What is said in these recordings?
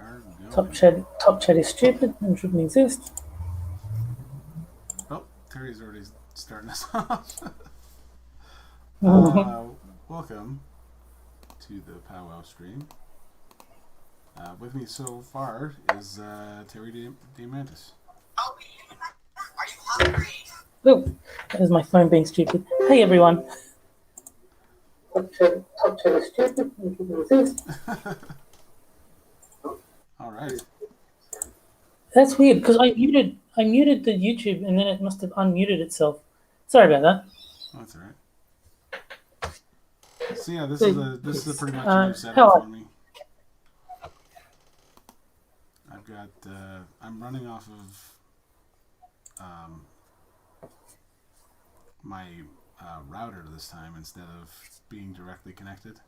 are Top going. chat is stupid and shouldn't exist. Oh, Terry's already starting us off. Mhm. Welcome to the Pow-wow stream. With me so far is Terry DeMantis. Oh, that was my phone being stupid. Hey everyone. Top chat is stupid and shouldn't exist. All right. That's weird because I muted the YouTube and then it must have unmuted itself. Sorry about that. That's all right. So yeah, this is Yes. pretty much a new setup How are for me. I've got I'm running off of my router this time instead of being directly connected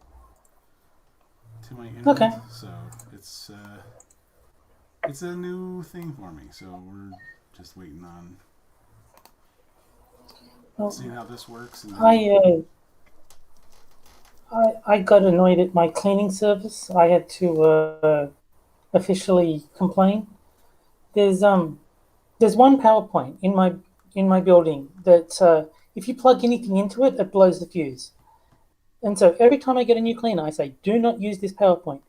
to my internet. okay. So it's a new thing for me. So we're just waiting on Well, seeing how this works, and then I got annoyed at my cleaning service. I had to officially complain. There's um there's one PowerPoint in my building that if you plug anything into it, it blows the fuse. And so every time I get a new cleaner, I say, do not use this PowerPoint.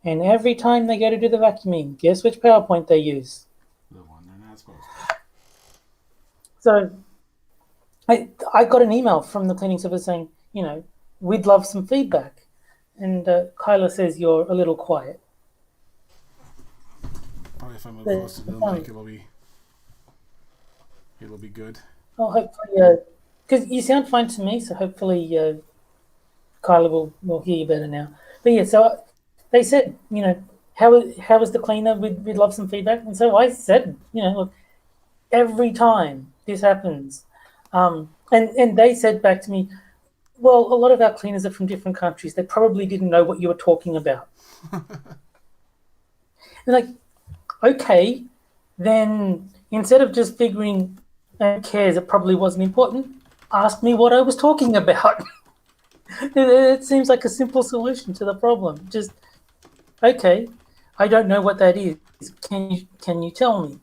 And every time they go to do the vacuuming, guess which PowerPoint they use? the one they're not supposed to. So I got an email from the cleaning service saying, we'd love some feedback. And Kyla says you're a little quiet. Probably if I move The, closer to the mic, it'll be good. oh, hopefully, because you sound fine to me, so hopefully Kyla will hear you better now. But yeah, so they said, how was the cleaner? We'd love some feedback. And so I said, look, every time this happens, and they said back to me, well, a lot of our cleaners are from different countries. They probably didn't know what you were talking about. And like, okay, then instead of just figuring who cares, it probably wasn't important, ask me what I was talking about. It seems like a simple solution to the problem. Just, okay, I don't know what that is. Can you tell me?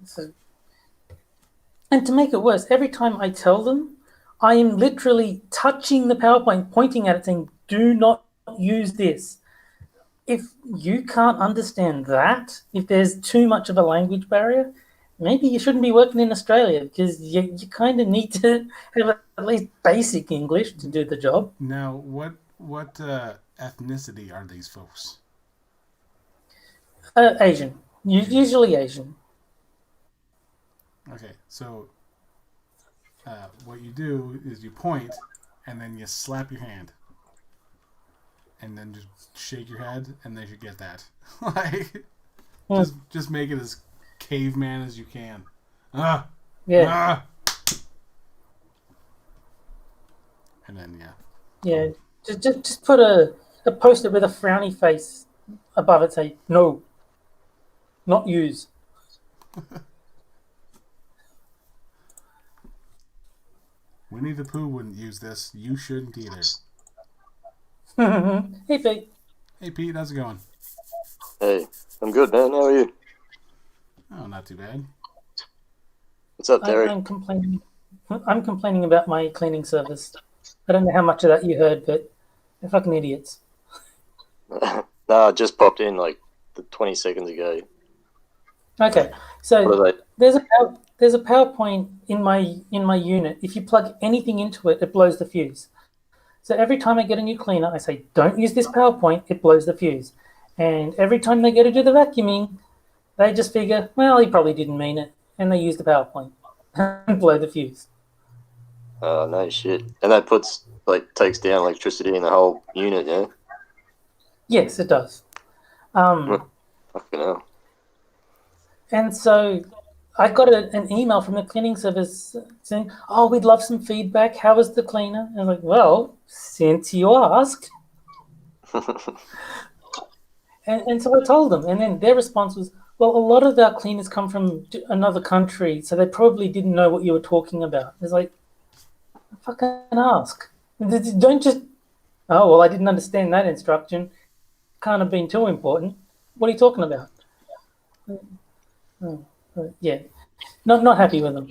So, and to make it worse, every time I tell them, I am literally touching the PowerPoint, pointing at it, saying, "Do not use this." If you can't understand that, if there's too much of a language barrier, maybe you shouldn't be working in Australia because you kind of need to have at least basic English to do the job. Now, what ethnicity are these folks? Asian, Asian. usually Asian. Okay, so what you do is you point, and then you slap your hand, and then just shake your head, and they should get that. like, Hmm, just make it as caveman as you can. Ah, yeah, ah, and then yeah. yeah. Just put a post-it with a frowny face above it. Say no, not use. Winnie the Pooh wouldn't use this. You shouldn't either. Hey, Pete. Hey Pete, how's it going? Hey, I'm good, man. How are you? Oh, not too bad. What's up, I'm, Terry? I'm complaining. I'm complaining about my cleaning service. I don't know how much of that you heard, but they're fucking idiots. Nah, I just popped in like 20 seconds ago. Okay, What so are they? there's a PowerPoint in my unit. If you plug anything into it, it blows the fuse. So every time I get a new cleaner, I say, "Don't use this PowerPoint. It blows the fuse." And every time they go to do the vacuuming, they just figure, well, he probably didn't mean it, and they use the PowerPoint and blow the fuse. Oh, no shit. And that takes down electricity in the whole unit, yeah? Yes, it does. Um, Fucking hell. And so I got an email from the cleaning service saying, "Oh, we'd love some feedback. How was the cleaner?" And I'm like, "Well, since you asked." And so I told them. And then their response was, "Well, a lot of our cleaners come from another country, so they probably didn't know what you were talking about." It's like, fucking ask. Don't just, "Oh, well, I didn't understand that instruction. Can't have been too important." What are you talking about? Yeah, not happy with them.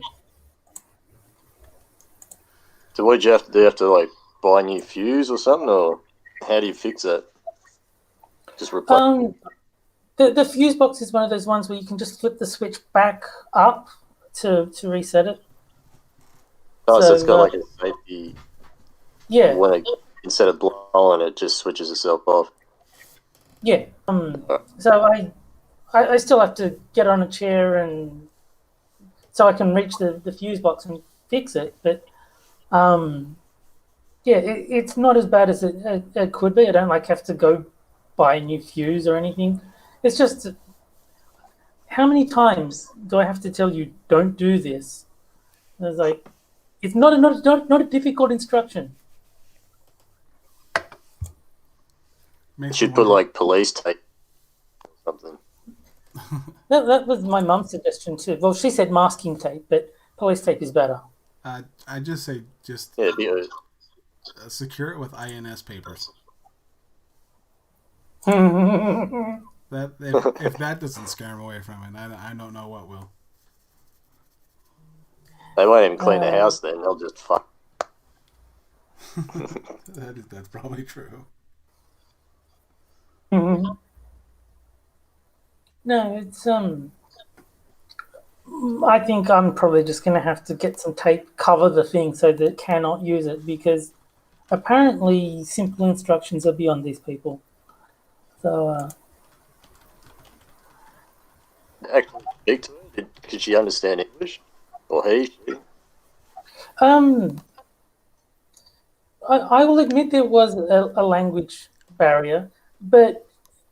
So what did you have to do? You have to like buy a new fuse or something, or how do you fix that? Just replace. The fuse box is one of those ones where you can just flip the switch back up to reset it. So it's got like a safety. Yeah. When it, instead of blowing, it just switches itself off. Yeah. So I still have to get on a chair and so I can reach the fuse box and fix it. But yeah, it's not as bad as it could be. I don't like have to go buy a new fuse or anything. It's just how many times do I have to tell you don't do this? And it's like it's not a difficult instruction. You Makes me should put wonder. like police tape or something. That was my mum's suggestion too. Well, she said masking tape, but police tape is better. I just say just Yeah, secure it with INS papers. Yeah, That if that doesn't scare them away from it, I don't know what will. they won't even clean the house then. They'll just fuck. That's probably true. no, it's I think I'm probably just going to have to get some tape, cover the thing so that it cannot use it because apparently simple instructions are beyond these people. So Actually speak to her. Could she understand English? Or he? She? I will admit there was a language barrier, but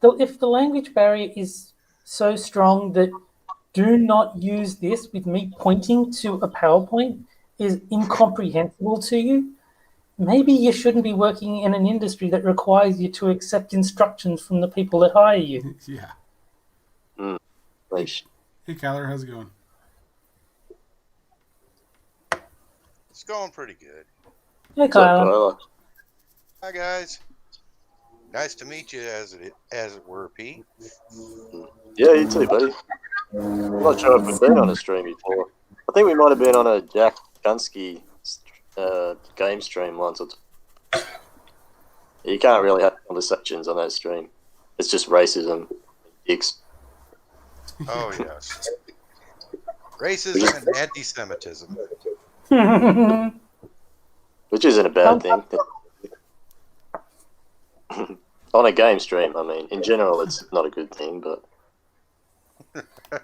if the language barrier is so strong that do not use this with me pointing to a PowerPoint is incomprehensible to you, maybe you shouldn't be working in an industry that requires you to accept instructions from the people that hire you. Yeah. Like, Hey, Kyler, how's it going? It's going pretty good. Hey, what's up, Kyla. Kyla? Hi guys. Nice to meet you, as it were, Pete. Yeah, you too, buddy. I'm not sure if we've been on a stream before. I think we might have been on a Jack Gunsky game stream once or two. You can't really have conversations on that stream. It's just racism, dicks. Oh yes. Racism and anti-Semitism. Which isn't a bad thing. On a game stream, I mean, in general, it's not a good thing, but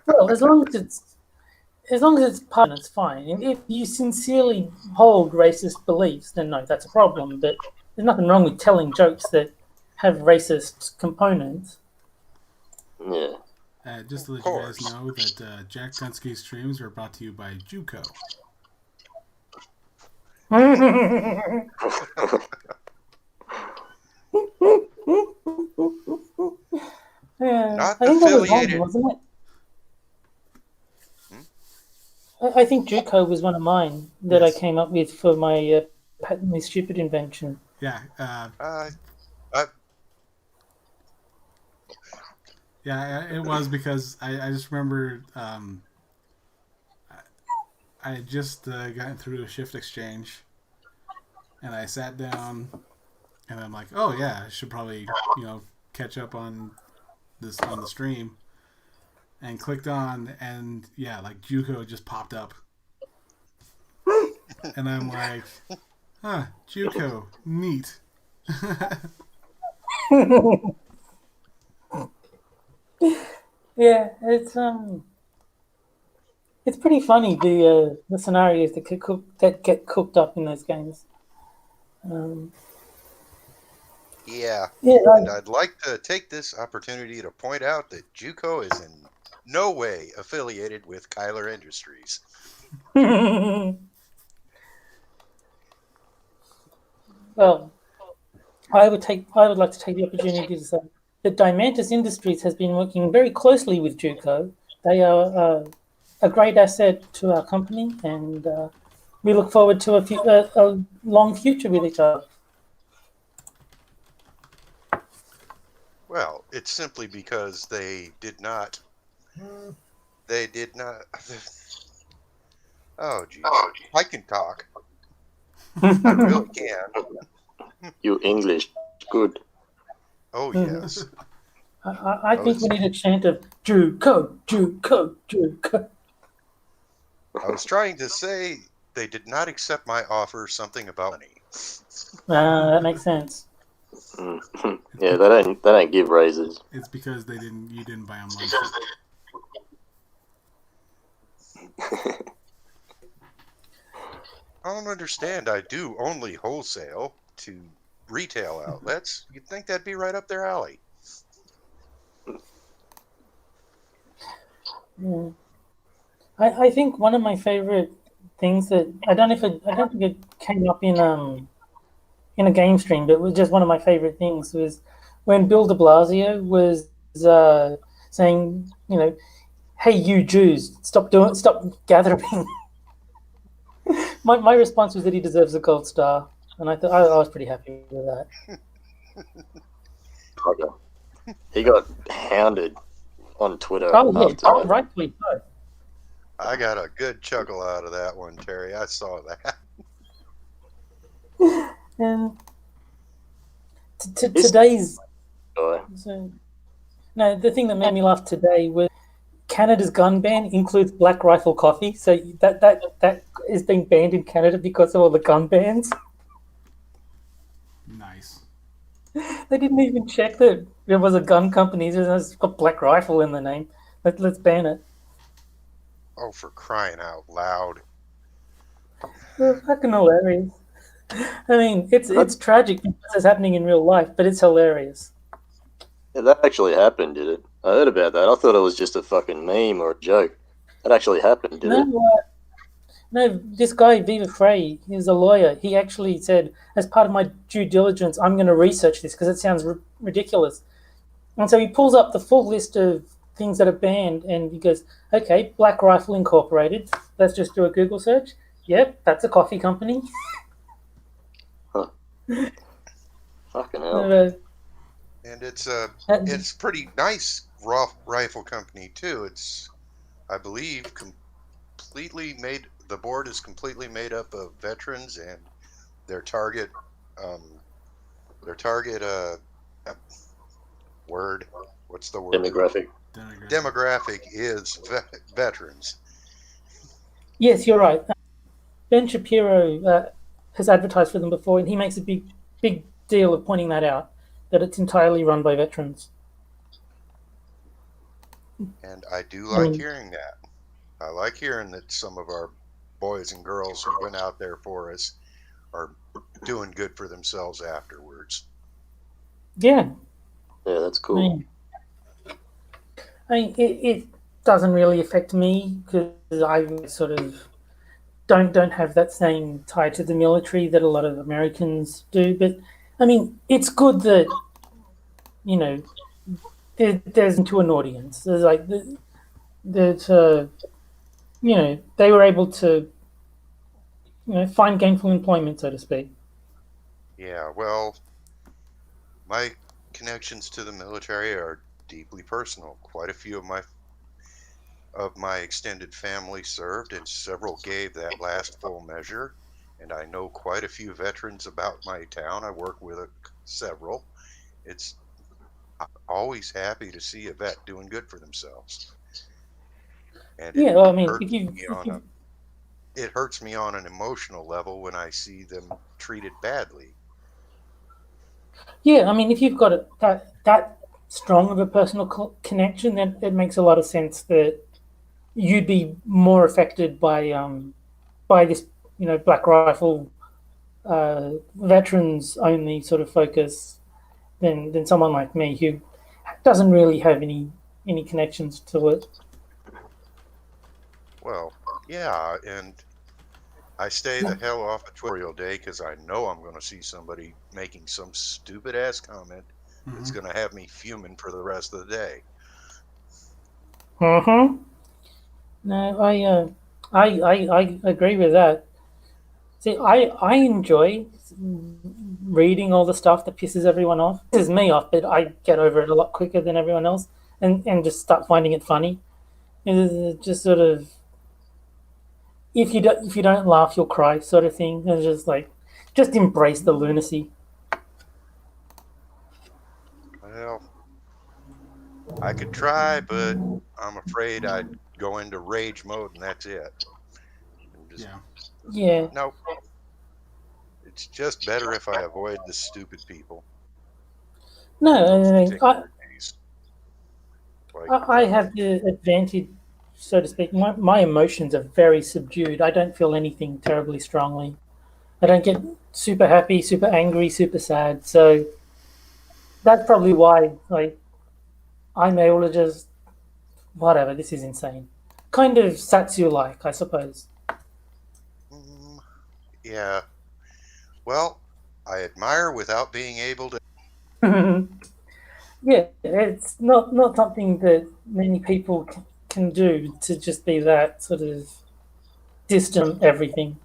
Well, as long as it's part, it's fine. And if you sincerely hold racist beliefs, then no, that's a problem. But there's nothing wrong with telling jokes that have racist components. yeah. Just to let Of you guys course. know that Jack Gunsky's streams are brought to you by JUCO. Yeah, Not I think that was affiliated. mine, wasn't it? I think Juco was one of mine that Yes. I came up with for my patently stupid invention. Yeah. Yeah, it was because I just remember I had just gotten through a shift exchange, and I sat down, and I'm like, oh yeah, I should probably catch up on this on the stream, and clicked on, and yeah, like JUCO just popped up, and I'm like, huh, JUCO, neat. Yeah, it's pretty funny the scenarios that get cooked up in those games. Yeah. Yeah, And I'd like to take this opportunity to point out that JUCO is in no way affiliated with Kyler Industries. well, I would like to take the opportunity to say that Dimantis Industries has been working very closely with JUCO. They are a great asset to our company, and we look forward to a long future with each other. Well, it's simply because they did not. They did not. Oh, jeez. I can talk. I really can. You English, good. Oh, yes. I Oh, think we need a chant of Juco, Juco, Juco. I was trying to say they did not accept my offer something about money. That makes sense. Yeah, they don't give raises. It's because you didn't buy them lunch. I don't understand. I do only wholesale to retail outlets. You'd think that'd be right up their alley. Yeah. I think one of my favorite things that I don't know if I don't think it came up in a game stream, but it was just one of my favorite things was when Bill de Blasio was saying, hey, you Jews, stop gathering. My response was that he deserves a gold star, and I thought I was pretty happy with that. Okay. He got hounded on Twitter Oh yeah, after. rightfully so. I got a good chuckle out of that one, Terry. I saw that. And He's today's guy. no, the thing that made me laugh today was Canada's gun ban includes Black Rifle coffee, so that is being banned in Canada because of all the gun bans. Nice. They didn't even check that there was a gun company. It's got Black Rifle in the name. Let's ban it. Oh, for crying out loud. Fucking hilarious. I mean, it's tragic because it's happening in real life, but it's hilarious. Yeah, that actually happened, did it? I heard about that. I thought it was just a fucking meme or a joke. That actually happened, did it? No, this guy, Viva Frey, he's a lawyer. He actually said, as part of my due diligence, I'm going to research this because it sounds ridiculous. And so he pulls up the full list of things that are banned and he goes, okay, Black Rifle Incorporated. Let's just do a Google search. Yep, that's a coffee company. Huh. Fucking hell. And it's pretty nice rifle company too. It's, I believe, the board is completely made up of veterans, and their target word, what's the word? Demographic is veterans. Yes, you're right. Ben Shapiro has advertised for them before, and he makes a big deal of pointing that out, that it's entirely run by veterans. And I do like hearing that. I like hearing that some of our boys and girls who went out there for us are doing good for themselves afterwards. Yeah. Yeah, that's cool. I mean it doesn't really affect me because I sort of don't have that same tie to the military that a lot of Americans do. But I mean, it's good that there's to an audience. There's like that they were able to find gainful employment, so to speak. Yeah, well, my connections to the military are deeply personal. Quite a few of my extended family served, and several gave that last full measure. And I know quite a few veterans about my town. I work with several. It's I'm always happy to see a vet doing good for themselves. And Yeah, well, I mean, it hurts me on an emotional level when I see them treated badly. yeah, I mean, if you've got that strong of a personal connection, then it makes a lot of sense that you'd be more affected by this, Black Rifle veterans only sort of focus than someone like me who doesn't really have any connections to it. Well, yeah, and I stay the hell off of Memorial Day because I know I'm going to see somebody making some stupid ass comment that's going to have me fuming for the rest of the day. No, I agree with that. See, I enjoy reading all the stuff that pisses everyone off. It pisses me off, but I get over it a lot quicker than everyone else, and just start finding it funny. It's just sort of if you don't laugh, you'll cry, sort of thing. It's just like just embrace the lunacy. Well, I could try, but I'm afraid I'd go into rage mode and that's it. And just, Yeah. Yeah. nope. It's just better if I avoid the stupid people No, in those I mean, particular days. Like, I have the advantage, so to speak. My emotions are very subdued. I don't feel anything terribly strongly. I don't get super happy, super angry, super sad. So that's probably why, like, I'm able to just whatever. This is insane. Kind of Satsu like, I suppose. mm, yeah. Well, I admire without being able to. Yeah, it's not something that many people can do to just be that sort of distant everything.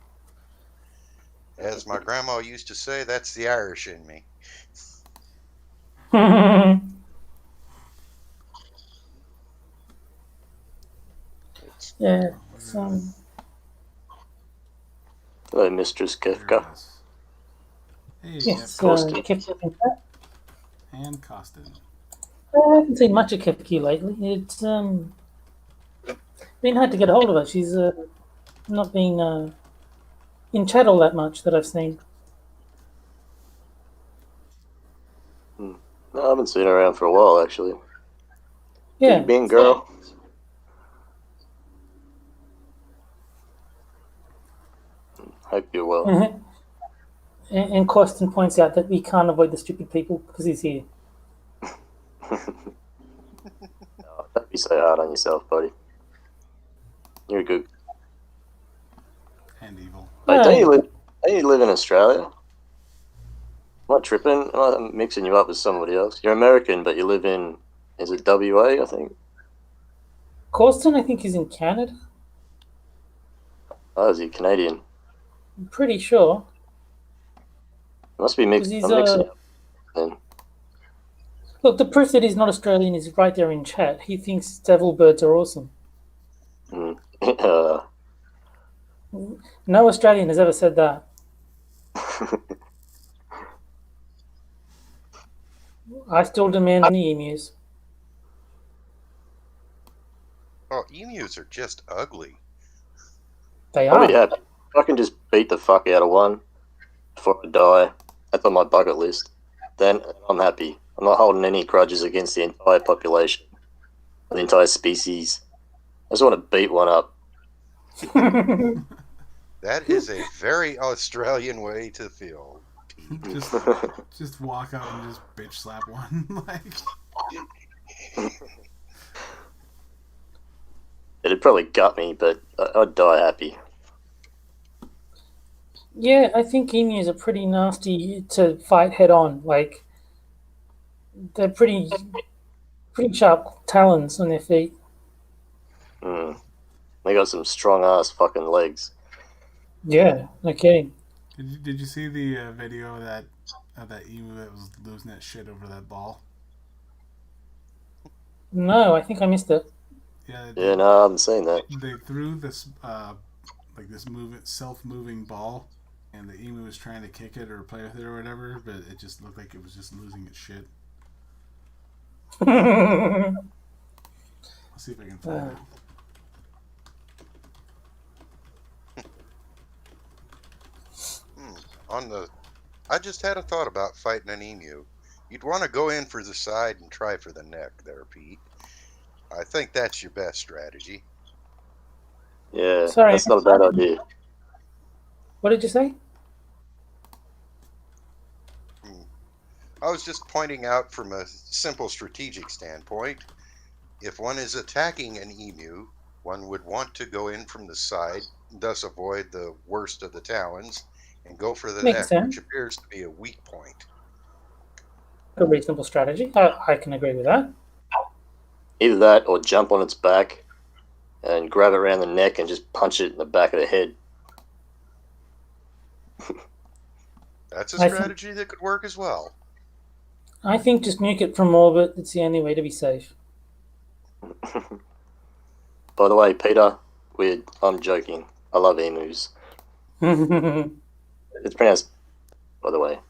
As my grandma used to say, that's the Irish in me. It's Yeah. Where So, did it? Hello, Mistress There Kefka. it is. Hey, yes, Kevin. Kefki. And Costin. I haven't seen much of Kefki lately. It's been hard to get a hold of her. She's not been in chat all that much that I've seen. No, I haven't seen her around for a while, actually. Yeah. Big Bing girl. Hope you're well. Mhm. And Corsten points out that we can't avoid the stupid people because he's here. No, don't be so hard on yourself, buddy. You're good. And evil. Wait, don't you live in Australia? Am I tripping? Am I mixing you up with somebody else? You're American, but you live in, is it WA, I think? Corsten, I think, is in Canada. Oh, is he Canadian? I'm pretty sure. Must be Because mixed. he's I'm mixing up then. look, the proof that he's not Australian is right there in chat. He thinks devil birds are awesome. Mm. No Australian has ever said that. I still demand the emus. well, emus are just ugly. They I'll be are. happy. If I can just beat the fuck out of one before I die, that's on my bucket list, then I'm happy. I'm not holding any grudges against the entire population, the entire species. I just want to beat one up. That is a very Australian way to feel, Pete. Just walk out and just bitch slap one. Like, It'd probably gut me, but I'd die happy. Yeah, I think emus are pretty nasty to fight head on. Like they're pretty sharp talons on their feet. Mm. They got some strong ass fucking legs. Yeah, no kidding. did you see the video of that emu that was losing that shit over that ball? No, I think I missed it. Yeah, Yeah, no, I haven't seen that. they threw this like this self-moving ball, and the emu was trying to kick it or play with it or whatever, but it just looked like it was just losing its shit. I'll see if I can find it. I just had a thought about fighting an emu. You'd want to go in for the side and try for the neck there, Pete. I think that's your best strategy. Yeah, Sorry. that's not a bad idea. What did you say? I was just pointing out from a simple strategic standpoint, if one is attacking an emu, one would want to go in from the side, thus avoid the worst of the talons, and go for the Makes neck, sense. which appears to be a weak point. A reasonable strategy. I can agree with that. Either that or jump on its back and grab it around the neck and just punch it in the back of the head. That's a I think strategy that could work as well. I think just nuke it from orbit. It's the only way to be safe. By the way, Peter, I'm joking. I love emus. Oh, It's pronounced, by the way.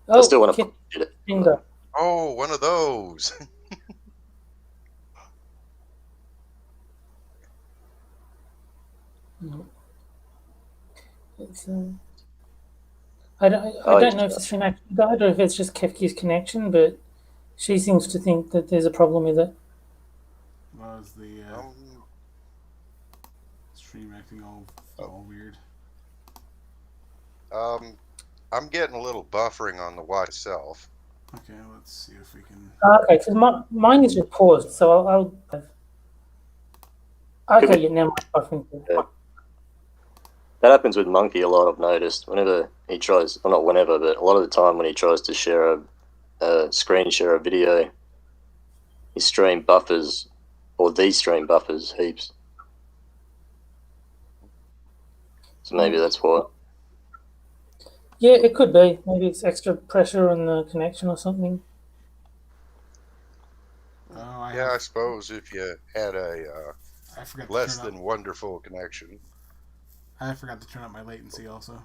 I still want to Kit get it. finger. Oh, one of those. It's, I Oh, don't know if the stream actually died or if it's just Kefki's connection, but she seems to think that there's a problem with it. Was the um, stream acting oh, all weird? I'm getting a little buffering on the watch itself. Okay, let's see if we can. Okay, because mine is just paused, so could be. okay, yeah, now mine's buffering. Yeah. That happens with Monkey a lot, I've noticed. Whenever he tries, well, not whenever, but a lot of the time when he tries to share a screen share a video, his stream buffers, or these stream buffers heaps. So maybe that's why. Yeah, it could be. Maybe it's extra pressure on the connection or something. Oh, I Yeah, have. I suppose if you had a I forgot to less turn up. than wonderful connection. I forgot to turn up my latency also.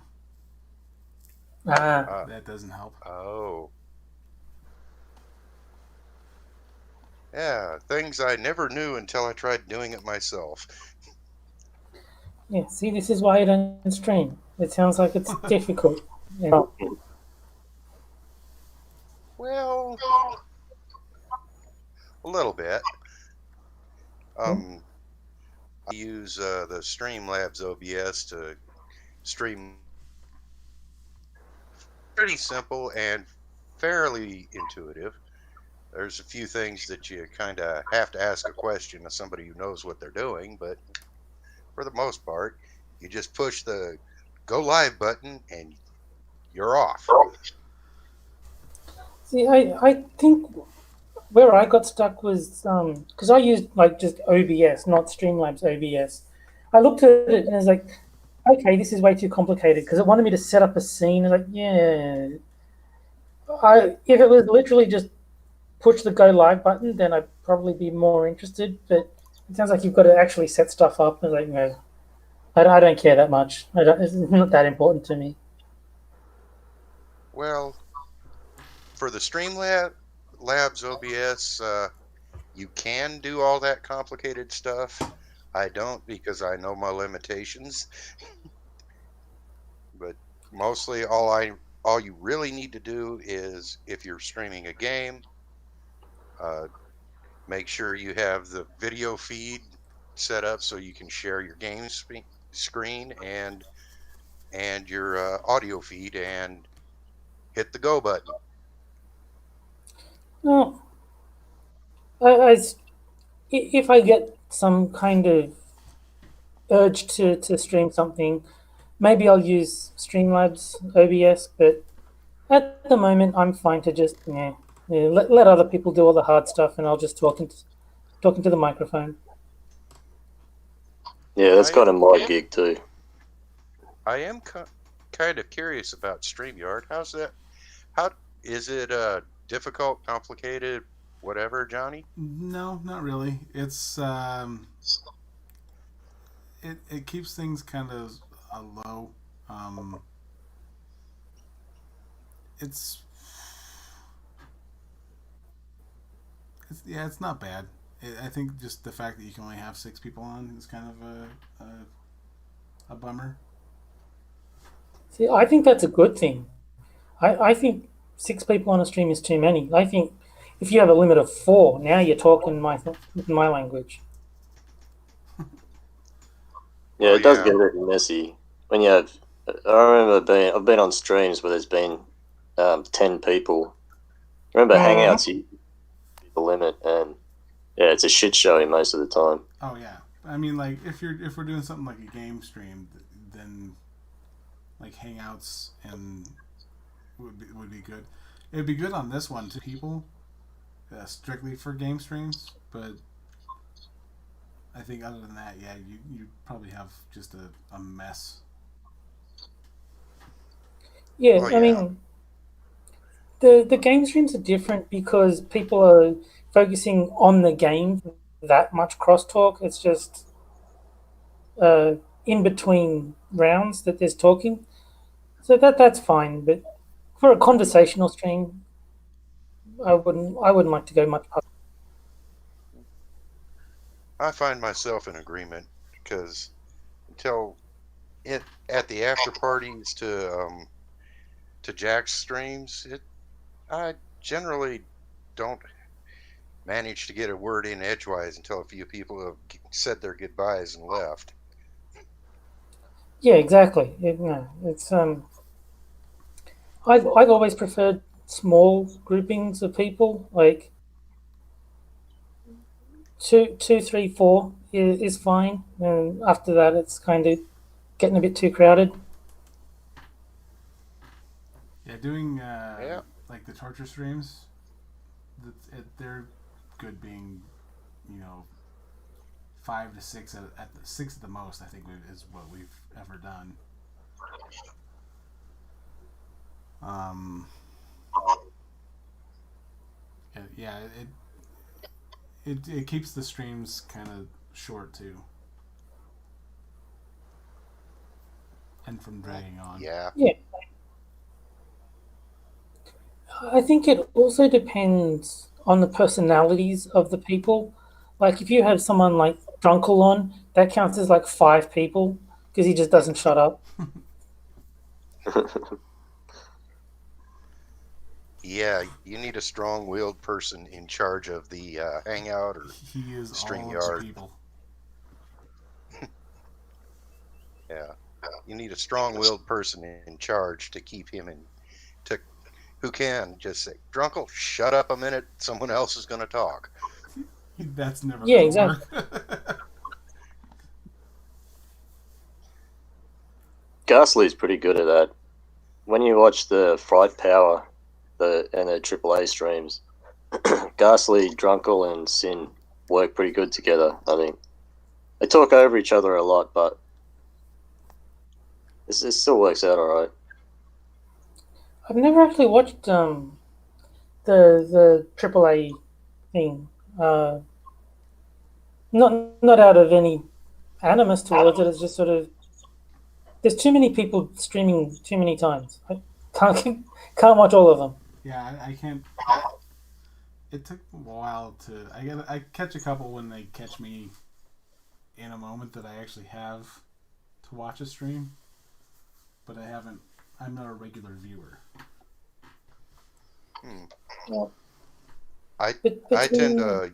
Ah, That doesn't help. Oh. Yeah, things I never knew until I tried doing it myself. yeah. See, this is why I don't stream. It sounds like it's difficult. Yeah. Well, a little bit. I use the Streamlabs OBS to stream. Pretty simple and fairly intuitive. There's a few things that you kind of have to ask a question of somebody who knows what they're doing, but for the most part, you just push the go live button and you're off. See, I think where I got stuck was because I used like just OBS, not Streamlabs OBS. I looked at it and I was like, okay, this is way too complicated because it wanted me to set up a scene. I was like, yeah, if it was literally just push the go live button, then I'd probably be more interested. But it sounds like you've got to actually set stuff up. I was like, no, I don't care that much. It's not that important to me. Well, for the Streamlabs OBS, you can do all that complicated stuff. I don't because I know my limitations. But mostly all you really need to do is if you're streaming a game, uh, make sure you have the video feed set up so you can share your screen and your audio feed and hit the go button. No, I, if I get some kind of urge to stream something, maybe I'll use Streamlabs OBS. But at the moment, I'm fine to just let other people do all the hard stuff, and I'll just talking to the microphone. Yeah, that's I kind am of my gig too. I am kind of curious about StreamYard. How's that? How is it? Difficult, complicated, whatever, Johnny? No, not really. It's it keeps things kind of low. Um, it's it's not bad. I think just the fact that you can only have 6 people on is kind of a bummer. See, I think that's a good thing. I think 6 people on a stream is too many. I think if you have a limit of 4, now you're talking my language. Yeah, Well, it does yeah. get a bit messy when you have. I remember I've been on streams where there's been 10 people. Remember Hangouts, you the limit, and yeah, it's a shit show most of the time. Oh yeah, I mean like if we're doing something like a game stream, then like Hangouts and would be good. It'd be good on this one too. People strictly for game streams, but I think other than that, yeah, you probably have just a mess. Yeah, Oh I yeah, mean, the game streams are different because people are focusing on the game that much crosstalk. It's just uh, in between rounds that there's talking, so that's fine. But for a conversational stream, I wouldn't like to go much past. I find myself in agreement because until it at the after parties to Jack's streams, it I generally don't manage to get a word in edgewise until a few people have said their goodbyes and left. Yeah, exactly. No, it's I've always preferred small groupings of people, like two, three, four is fine, and after that, it's kind of getting a bit too crowded. Yeah, doing Yeah, like the torture streams, they're good being, you know, 5 to 6 at the 6 at the most. I think is what we've ever done. Um, yeah, it keeps the streams kind of short too, and from dragging on. yeah, Yeah, I think it also depends on the personalities of the people. Like if you have someone like Drunkle on, that counts as like five people because he just doesn't shut up. yeah. You need a strong-willed person in charge of the hangout or He is string all of the yard. people. Yeah, you need a strong-willed person in charge to keep him in to who can just say, "Drunkle, shut up a minute. Someone else is going to talk." That's never Yeah, gonna exactly. work. Ghastly's pretty good at that. When you watch the Fright Power and the AAA streams, Ghastly, Drunkle, and Sin work pretty good together. I think they talk over each other a lot, but it still works out all right. I've never actually watched the AAA thing. Uh, not out of any animus towards it. It's just sort of there's too many people streaming too many times. I can't watch all of them. Yeah, I can't. It took a while to. I catch a couple when they catch me in a moment that I actually have to watch a stream, but I haven't. I'm not a regular viewer. Hmm. Well, I but I tend between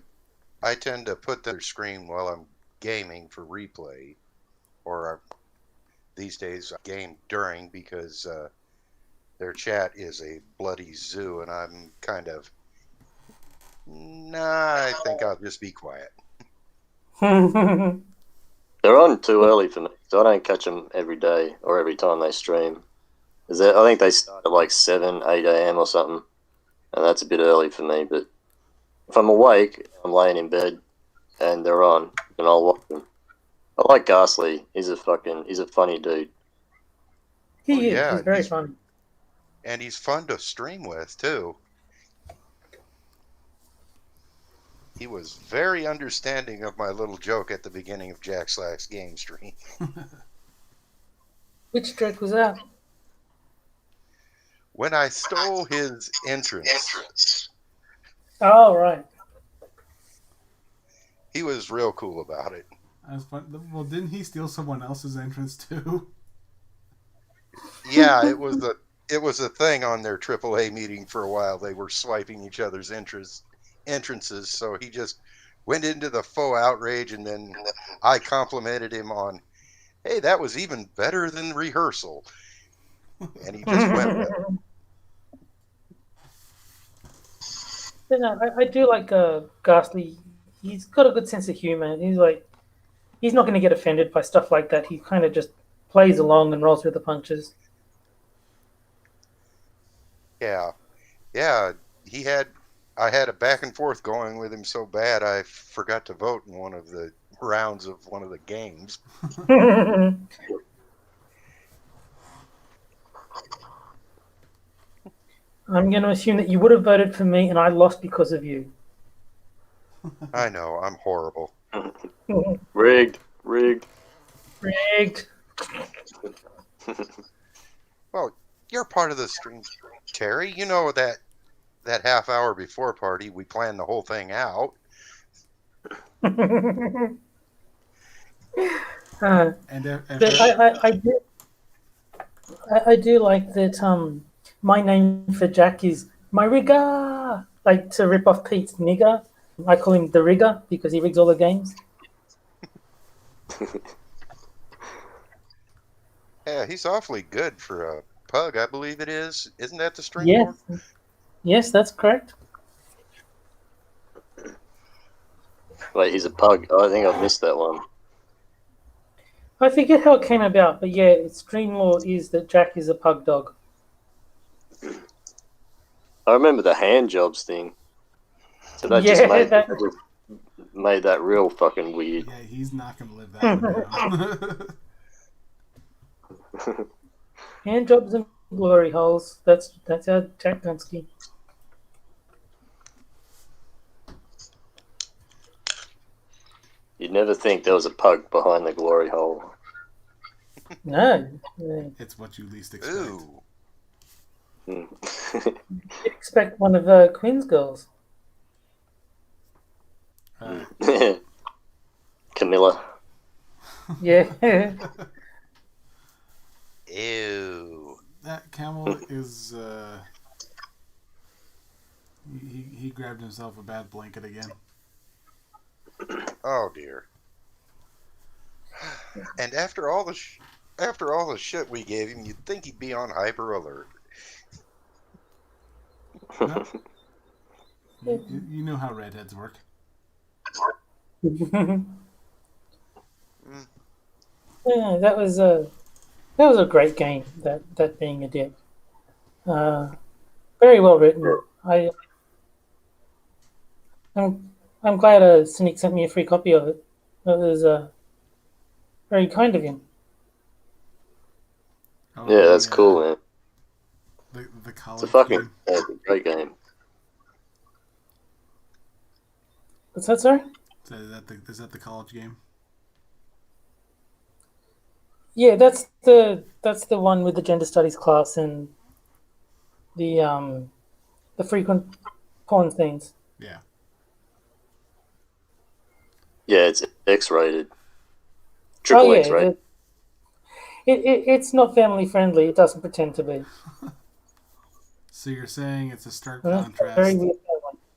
to put their screen while I'm gaming for replay, or these days I game during because their chat is a bloody zoo, and I'm kind of nah. I think I'll just be quiet. They're on too early for me, so I don't catch them every day or every time they stream. I think they start at like 7, 8 a.m. or something, and that's a bit early for me. But if I'm awake, I'm laying in bed, and they're on, and I'll watch them. I like Ghastly. He's a funny dude. Oh he is. yeah, He's very funny. he's fun to stream with too. He was very understanding of my little joke at the beginning of Jack Slack's game stream. Which trick was that? When I stole his entrance, Oh right. he was real cool about it. That's fun. Well, didn't he steal someone else's entrance too? Yeah, it was a thing on their AAA meeting for a while. They were swiping each other's entrances, so he just went into the faux outrage, and then I complimented him on, "Hey, that was even better than rehearsal," and he just went with it. But no, I do like Ghastly. He's got a good sense of humor. He's not going to get offended by stuff like that. He kind of just plays along and rolls with the punches. Yeah, yeah. I had a back and forth going with him so bad I forgot to vote in one of the rounds of one of the games. I'm going to assume that you would have voted for me and I lost because of you. I know, I'm horrible. Rigged. Rigged. Rigged. Well, you're part of the stream, Terry. You know that half hour before party, we planned the whole thing out. And But I do like that. My name for Jack is my rigger, like to rip off Pete's nigger. I call him the rigger because he rigs all the games. Yeah, he's awfully good for a pug, I believe it is. Isn't that the string Yes, for? yes, that's correct. Wait, he's a pug. Oh, I think I missed that one. I forget how it came about, but yeah, stream law is that Jack is a pug dog. I remember the hand jobs thing. So that Yeah, just made that- that just made that real fucking weird. yeah, he's not going to live that one down. Hand jobs and glory holes. That's our Jack Gunsky. You'd never think there was a pug behind the glory hole. No, It's what you least expect. Ooh. Hmm. you'd expect one of Quinn's girls. Camilla. Yeah. Ew. That camel is. He grabbed himself a bad blanket again. Oh dear. And after all the shit we gave him, you'd think he'd be on hyper alert. No. You know how redheads work. Yeah, that was a great game. That being a dick, very well written. I'm glad Cynic sent me a free copy of it. That was very kind of him. Oh, Yeah, that's cool, man. The It's college a fucking game. great game. What's that, sorry? Is that the college game? Yeah, that's the one with the gender studies class and the frequent porn scenes. Yeah. Yeah, it's X-rated. Triple X-rated. It's not family friendly. It doesn't pretend to be. So you're saying it's a stark Very contrast weird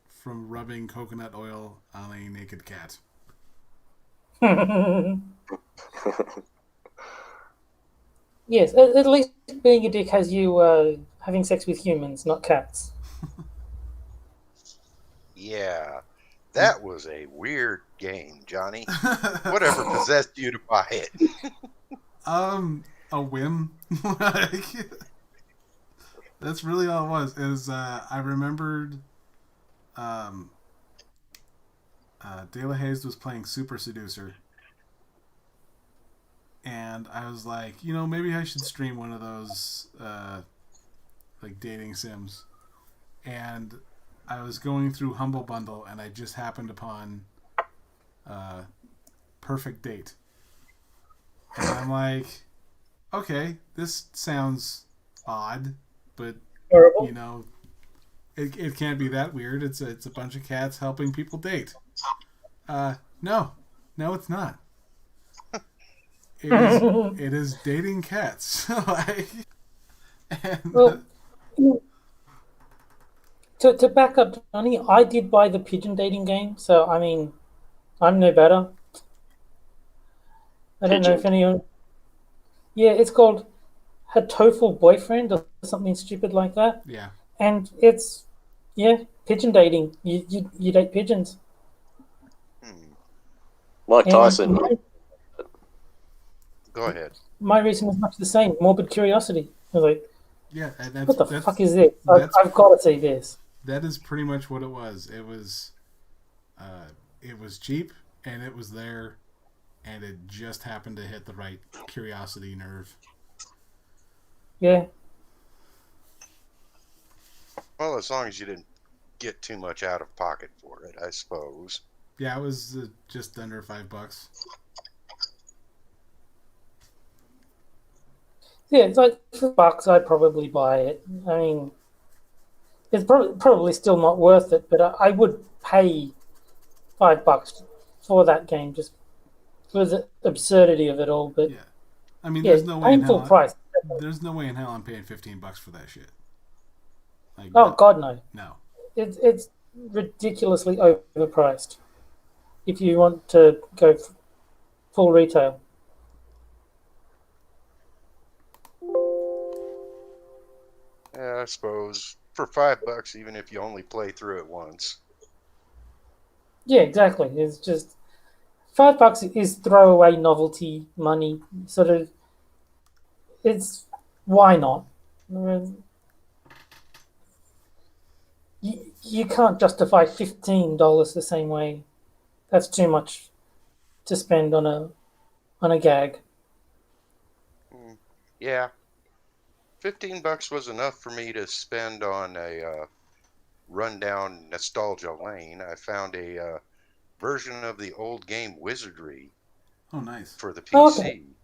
from rubbing coconut oil on a naked cat. one. Yes, at least being a dick has you having sex with humans, not cats. Yeah. That was a weird game, Johnny. Whatever possessed you to buy it? A whim. That's really all it was. I remembered De La Haze was playing Super Seducer. And I was like, maybe I should stream one of those like dating sims. And I was going through Humble Bundle and I just happened upon Perfect Date. And I'm like, okay, this sounds odd, but Horrible. it can't be that weird. It's a bunch of cats helping people date. No, it's not. It is dating cats. Well, to back up, Johnny, I did buy the pigeon dating game, so I mean, I'm no better. I don't know if anyone. Yeah, it's called Hatoful Boyfriend or something stupid like that. Yeah. And it's pigeon dating. You date pigeons. Mike Tyson. Go ahead. My reason was much the same. Morbid curiosity. I was like, Yeah, and what the fuck is this? I've got to see this. That is pretty much what it was. It was cheap and it was there and it just happened to hit the right curiosity nerve. Yeah. Well, as long as you didn't get too much out of pocket for it, I suppose. Yeah, it was just under $5. Yeah, it's like $5, I'd probably buy it. I mean, it's probably still not worth it, but I would pay $5 for that game just for the absurdity of it all. But Yeah, I mean, yeah, there's no way in paying full hell. price. There's no way in hell I'm paying $15 for that shit. Like, Oh God, no! no. It's ridiculously overpriced. If you want to go full retail, Yeah, I suppose for $5, even if you only play through it once. yeah, exactly. It's just $5 is throwaway novelty money. Sort of, it's why not? I mean, you can't justify $15 the same way. That's too much to spend on a gag. Mm, yeah, $15 was enough for me to spend on a rundown nostalgia lane. I found a version of the old game Wizardry Oh, nice. for the Oh, okay. PC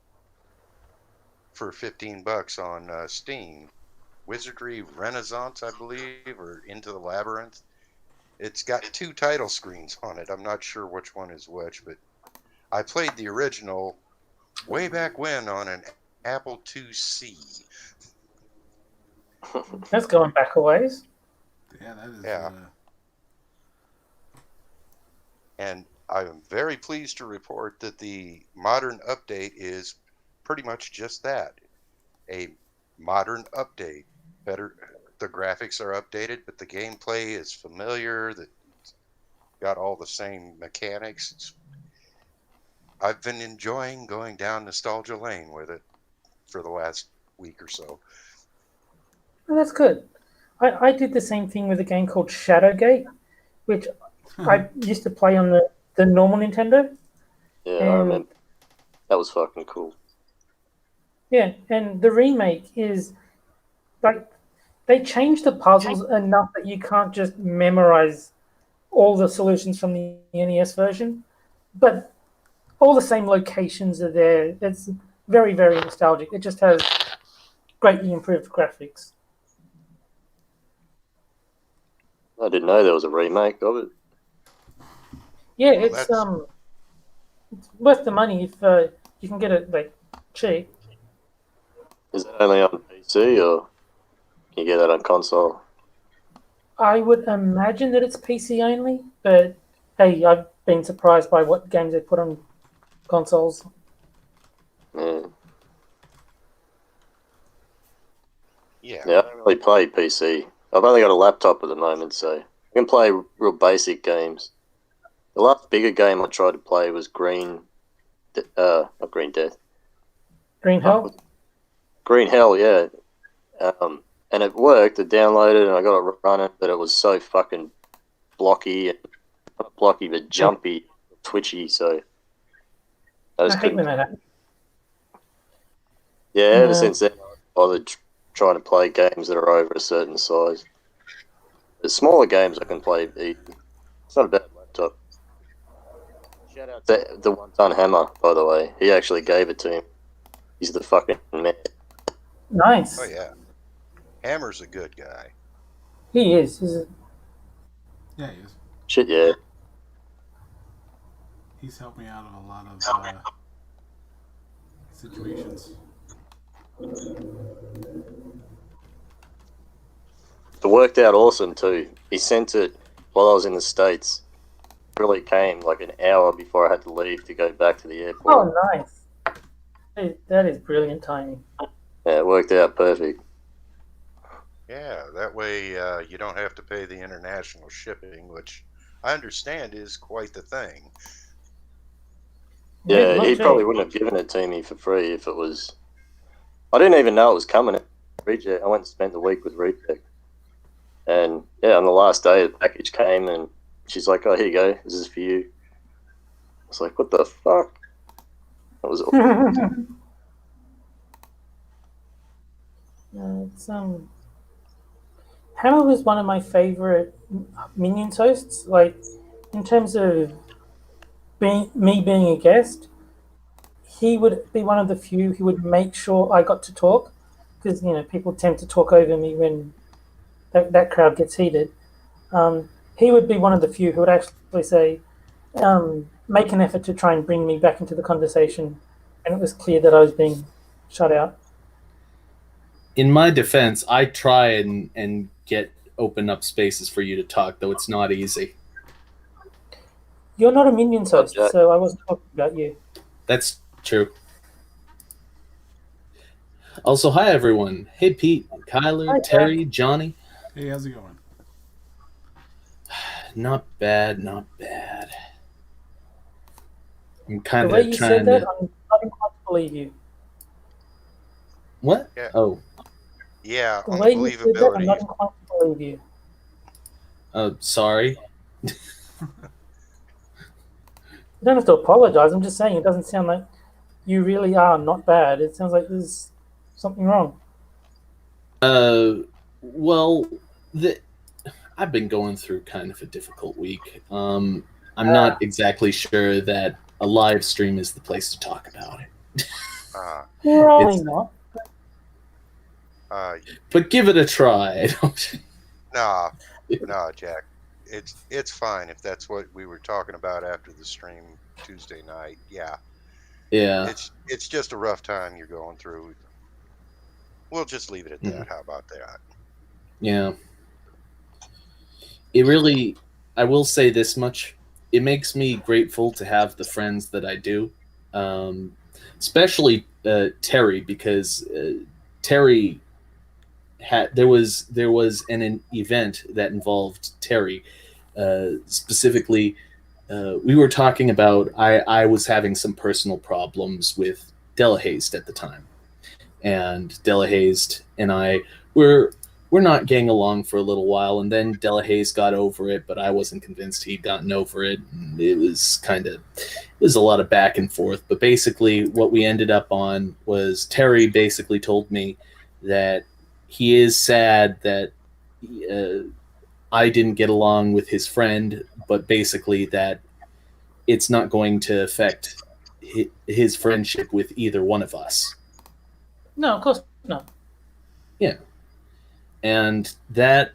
for $15 on Steam. Wizardry Renaissance, I believe, or Into the Labyrinth. It's got two title screens on it. I'm not sure which one is which, but I played the original way back when on an Apple IIc. That's going back a ways. Yeah, that is. Yeah. And I'm very pleased to report that the modern update is pretty much just that, a modern update. Better, the graphics are updated, but the gameplay is familiar. That got all the same mechanics. I've been enjoying going down nostalgia lane with it for the last week or so. Oh, that's good. I did the same thing with a game called Shadowgate, which I used to play on the normal Nintendo. Yeah, I And remember. That was fucking cool. yeah, and the remake is like they changed the puzzles enough that you can't just memorize all the solutions from the NES version, but all the same locations are there. It's very, very nostalgic. It just has greatly improved graphics. I didn't know there was a remake of it. Yeah, Well, that's it's worth the money if you can get it like cheap. Is that only on PC or can you get that on console? I would imagine that it's PC only, but hey, I've been surprised by what games they put on consoles. Yeah. yeah. Yeah, I don't really play PC. I've only got a laptop at the moment, so I can play real basic games. The last bigger game I tried to play was not Green Death, Green Hell? Green Hell, yeah. And it worked. It downloaded and I got it running, but it was so fucking blocky, and not blocky, but jumpy, twitchy. So I I just hate when couldn't. that happens. Yeah, ever No. since then, I bothered trying to play games that are over a certain size. The smaller games I can play easy. It's not a bad laptop. Shout out to the one-ton hammer, by the way. He actually gave it to him. He's the fucking man. Nice. Oh yeah. Hammer's a good guy. He is. Yeah, he is. Shit, yeah. He's helped me out of a lot of situations. It worked out awesome too. He sent it while I was in the States. It really came like an hour before I had to leave to go back to the airport. Oh, nice. That is brilliant timing. Yeah, it worked out perfect. Yeah, that way you don't have to pay the international shipping, which I understand is quite the thing. Yeah, not he cheap. probably wouldn't have given it to me for free if it was. I didn't even know it was coming. Reject. I went and spent the week with Reject, and yeah, on the last day, the package came, and she's like, "Oh, here you go. This is for you." I was like, "What the fuck?" That was It's Hammer was one of my favorite Minions hosts. Like in terms of being a guest, he would be one of the few who would make sure I got to talk because people tend to talk over me when that crowd gets heated. He would be one of the few who would actually say, make an effort to try and bring me back into the conversation, and it was clear that I was being shut out. In my defense, I try and get open up spaces for you to talk, though it's not easy. You're not a Minions host, so I wasn't talking about you. That's true. Also, hi everyone. Hey Pete, Kyler, Hi, Terry, Johnny. Hey, how's it going? Not bad, not bad. I'm The kind way of you trying said that, to. I'm not inclined to believe you. What? Yeah. Oh, Yeah, The on the way you said that, I'm not believability. inclined to believe you. sorry. You don't have to apologize. I'm just saying it doesn't sound like you really are not bad. It sounds like there's something wrong. Well, I've been going through kind of a difficult week. I'm not exactly sure that a live stream is the place to talk about it. Uh, Probably It's, not. uh, but give it a try. nah, nah, Jack. It's fine if that's what we were talking about after the stream Tuesday night. Yeah, Yeah. it's just a rough time you're going through. We'll just leave it at that. How about that? Yeah. It really, I will say this much. It makes me grateful to have the friends that I do, um, especially Terry, because Terry had there was an event that involved Terry. Specifically, we were talking about I was having some personal problems with Delahazed at the time, and Delahazed and I were not getting along for a little while, and then Delahazed got over it, but I wasn't convinced he'd gotten over it. And it was a lot of back and forth. But basically, what we ended up on was Terry basically told me that he is sad that uh, I didn't get along with his friend, but basically that it's not going to affect his friendship with either one of us. No, of course not. Yeah. And that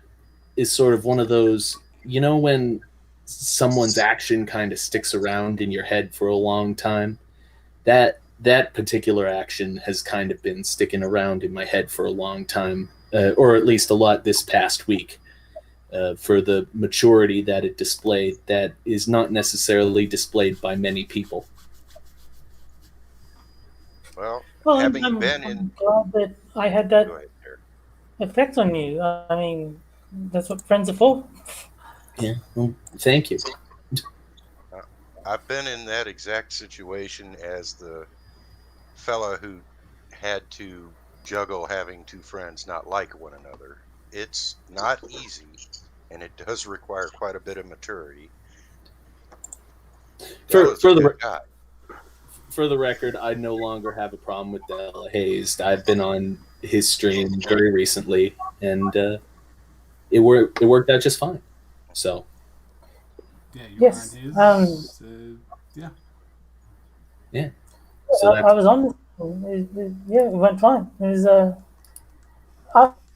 is sort of one of those, when someone's action kind of sticks around in your head for a long time. That particular action has kind of been sticking around in my head for a long time, or at least a lot this past week, for the maturity that it displayed that is not necessarily displayed by many people. Well, Well, having been in, I'm glad that I had that go ahead, Terry. effect on you. I mean, that's what friends are for. Yeah, well, thank you. I've been in that exact situation as the fella who had to juggle having two friends not like one another. It's not easy, and it does require quite a bit of maturity. For Della's a for good the guy. for the record, I no longer have a problem with Della Hayes. I've been on his stream very recently, and it worked out just fine. So Yeah, you Yes. aren't his. Yeah. yeah, so I that's was on. Yeah, it went fine. It was.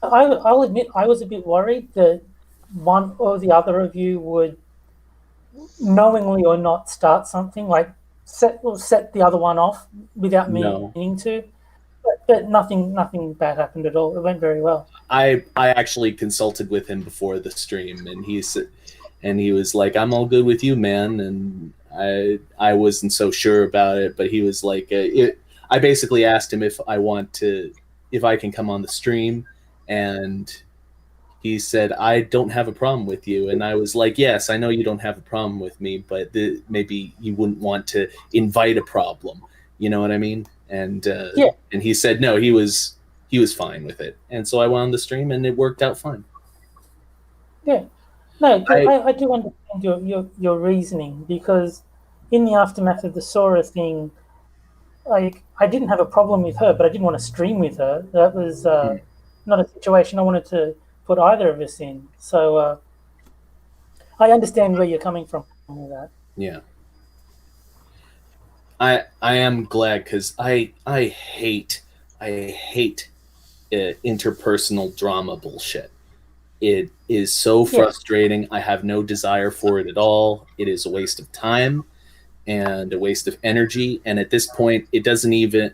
I'll admit I was a bit worried that one or the other of you would knowingly or not start something like set the other one off without no. meaning to. But nothing bad happened at all. It went very well. I actually consulted with him before the stream, and he was like, "I'm all good with you, man." And I wasn't so sure about it, but he was like, I basically asked him if I can come on the stream, and he said, "I don't have a problem with you." And I was like, "Yes, I know you don't have a problem with me, but maybe you wouldn't want to invite a problem." You know what I mean? And Yeah. and he said no, he was fine with it, and so I went on the stream, and it worked out fine. Yeah. No, I I do understand your reasoning because in the aftermath of the Sora thing, like I didn't have a problem with her, but I didn't want to stream with her. That was not a situation I wanted to put either of us in. So I understand where you're coming from with that. Yeah. I am glad because I hate interpersonal drama bullshit. It is so Yeah, frustrating. I have no desire for it at all. It is a waste of time and a waste of energy. And at this point, it doesn't even.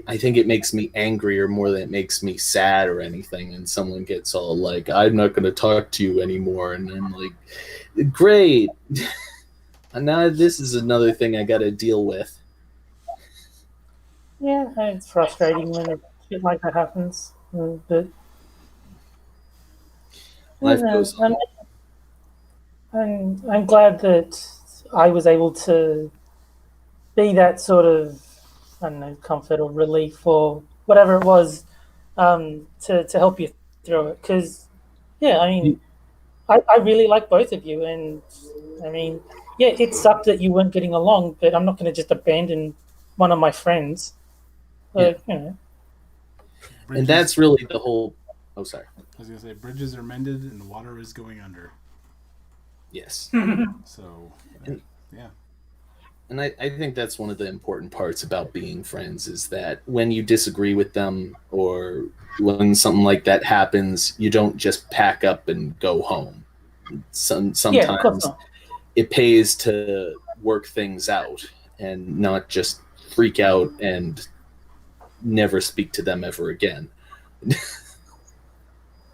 I think it makes me angrier more than it makes me sad or anything. And someone gets all like, "I'm not going to talk to you anymore," and I'm like, "Great." And now this is another thing I got to deal with. yeah, it's frustrating when shit like that happens. But I don't Life know. goes on. I'm glad that I was able to be that sort of, I don't know, comfort or relief or whatever it was, to help you through it. Because yeah, I mean, I really like both of you, and I mean, yeah, it sucked that you weren't getting along, but I'm not going to just abandon one of my friends. Yeah, You know, and Bridges. that's really the whole. Oh, sorry. I was gonna say bridges are mended and the water is going under. Yes. So, And yeah. and I think that's one of the important parts about being friends is that when you disagree with them or when something like that happens, you don't just pack up and go home. yeah, of course Sometimes not. it pays to work things out and not just freak out and never speak to them ever again.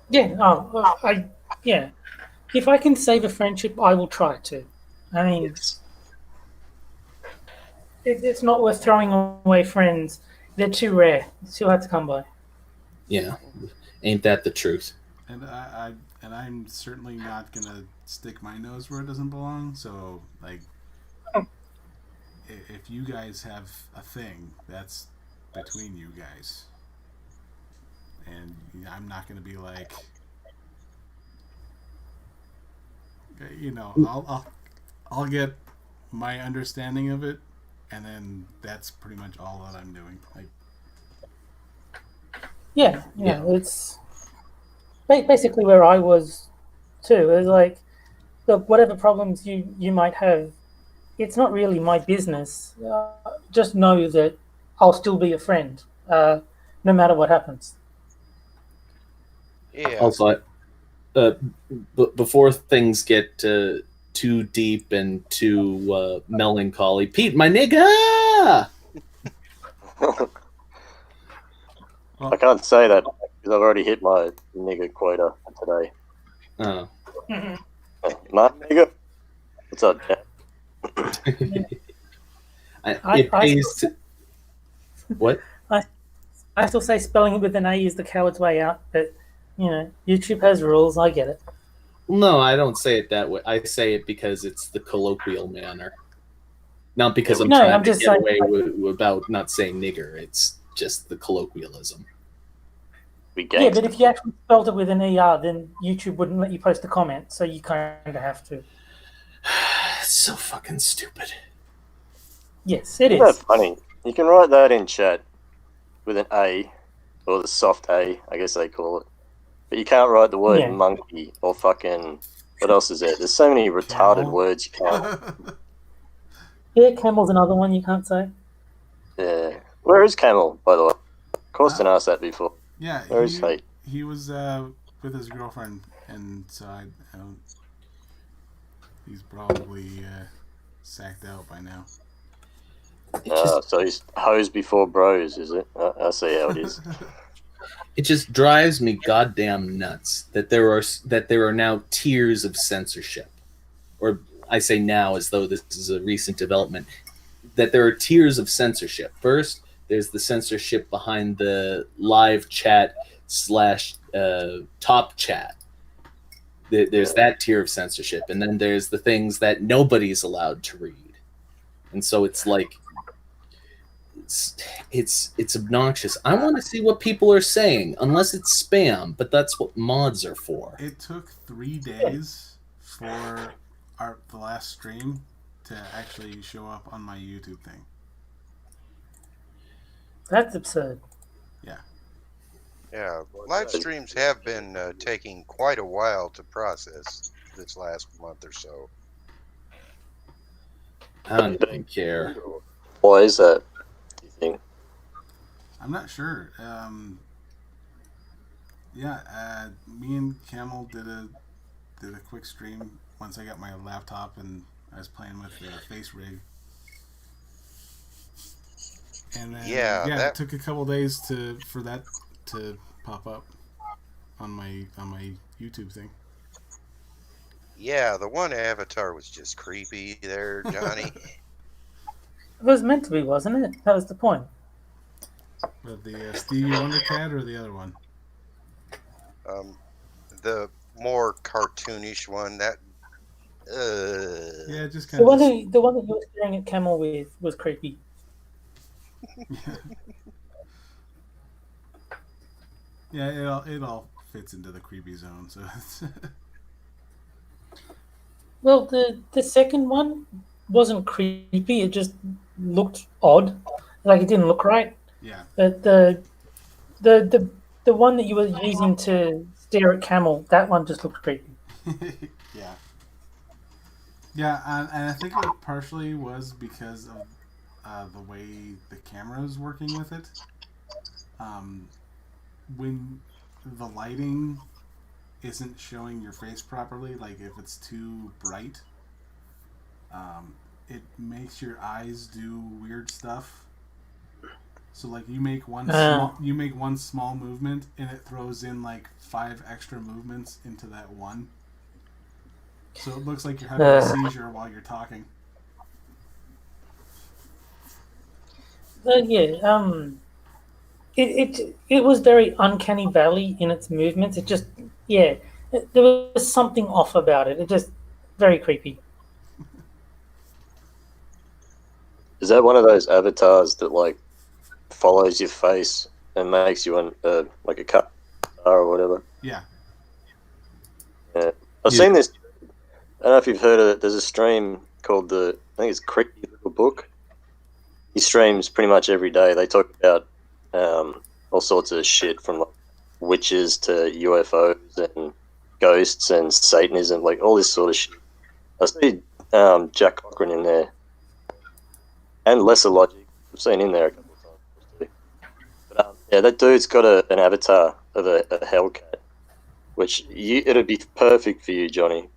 Yeah, yeah. If I can save a friendship, I will try to. I mean, Yes. it's not worth throwing away friends. They're too rare. It's too hard to come by. Yeah. Ain't that the truth? And I'm certainly not gonna stick my nose where it doesn't belong. So, like, if you guys have a thing, that's between you guys, and I'm not gonna be like, I'll get my understanding of it, and then that's pretty much all that I'm doing. Like, Yeah, Yeah. yeah. It's basically where I was too. It's like, look, whatever problems you might have, it's not really my business. Just know that I'll still be a friend, no matter what happens. Yeah. Also, before things get too deep and too melancholy, Pete, my nigga. I well, can't say that because I've already hit my nigga quota today. Oh. My nigga? What's up, Jack? It I pays to what? I, I still say spelling it with an A is the coward's way out, but YouTube has rules. I get it. No, I don't say it that way. I say it because it's the colloquial manner, not because I'm No, trying I'm to just get saying. away about not saying nigger. It's just the colloquialism. We Yeah, but gangster. if you actually spelled it with an ER, then YouTube wouldn't let you post a comment, so you kind of have to. It's so fucking stupid. Yes, it Isn't that is. funny? You can write that in chat with an A, or the soft A, I guess they call it. But you can't write the word Yeah. monkey or fucking. What else is there? There's so many retarded camel. words you can't. Yeah, camel's another one you can't say. Yeah. Where is Camel, by the way? Corsten asked that before. Yeah, Where is he? he was with his girlfriend, and so I don't, he's probably sacked out by now. It just So he's hoes before bros, is it? I see how it is. it just drives me goddamn nuts that there are now tiers of censorship, or I say now as though this is a recent development, that there are tiers of censorship. First, there's the censorship behind the live chat slash top chat. There's that tier of censorship, and then there's the things that nobody's allowed to read, and so it's like it's obnoxious. I want to see what people are saying, unless it's spam, but that's what mods are for. It took 3 days for the last stream to actually show up on my YouTube thing. That's absurd. Yeah, live streams have been taking quite a while to process this last month or so. I don't even care. Why is that, do you think? I'm not sure. Yeah, me and Camel did a quick stream once I got my laptop and I was playing with the face rig. And then Yeah, yeah, it that took a couple days for that to pop up on my YouTube thing. yeah, the one avatar was just creepy there, Johnny. It was meant to be, wasn't it? That was the point. But the Stevie Wonder cat or the other one? um, the more cartoonish one that Yeah, it just The kind one of. that the one that you were staring at Camel with was creepy. Yeah, it all fits into the creepy zone. So it's Well, the second one wasn't creepy. It just looked odd, like it didn't look right. yeah, But the the one that you were using to stare at Camel, that one just looked creepy. yeah, yeah, and I think it partially was because of the way the camera is working with it. Um, when the lighting isn't showing your face properly, like if it's too bright, it makes your eyes do weird stuff. So like you make one small movement and it throws in like 5 extra movements into that one. So it looks like you're having a seizure while you're talking. But yeah, it was very uncanny valley in its movements. It just there was something off about it. It just very creepy. Is that one of those avatars that like follows your face and makes you like a cut or whatever? Yeah. Yeah, I've seen this. I don't know if you've heard of it. There's a stream called I think it's Creepy Little Book. He streams pretty much every day. They talk about all sorts of shit from like witches to UFOs and ghosts and Satanism, like all this sort of shit. I see Jack Cochran in there and Lesser Logic. I've seen him there a couple of times too. But, yeah, that dude's got an avatar of a Hellcat, which it'd be perfect for you, Johnny.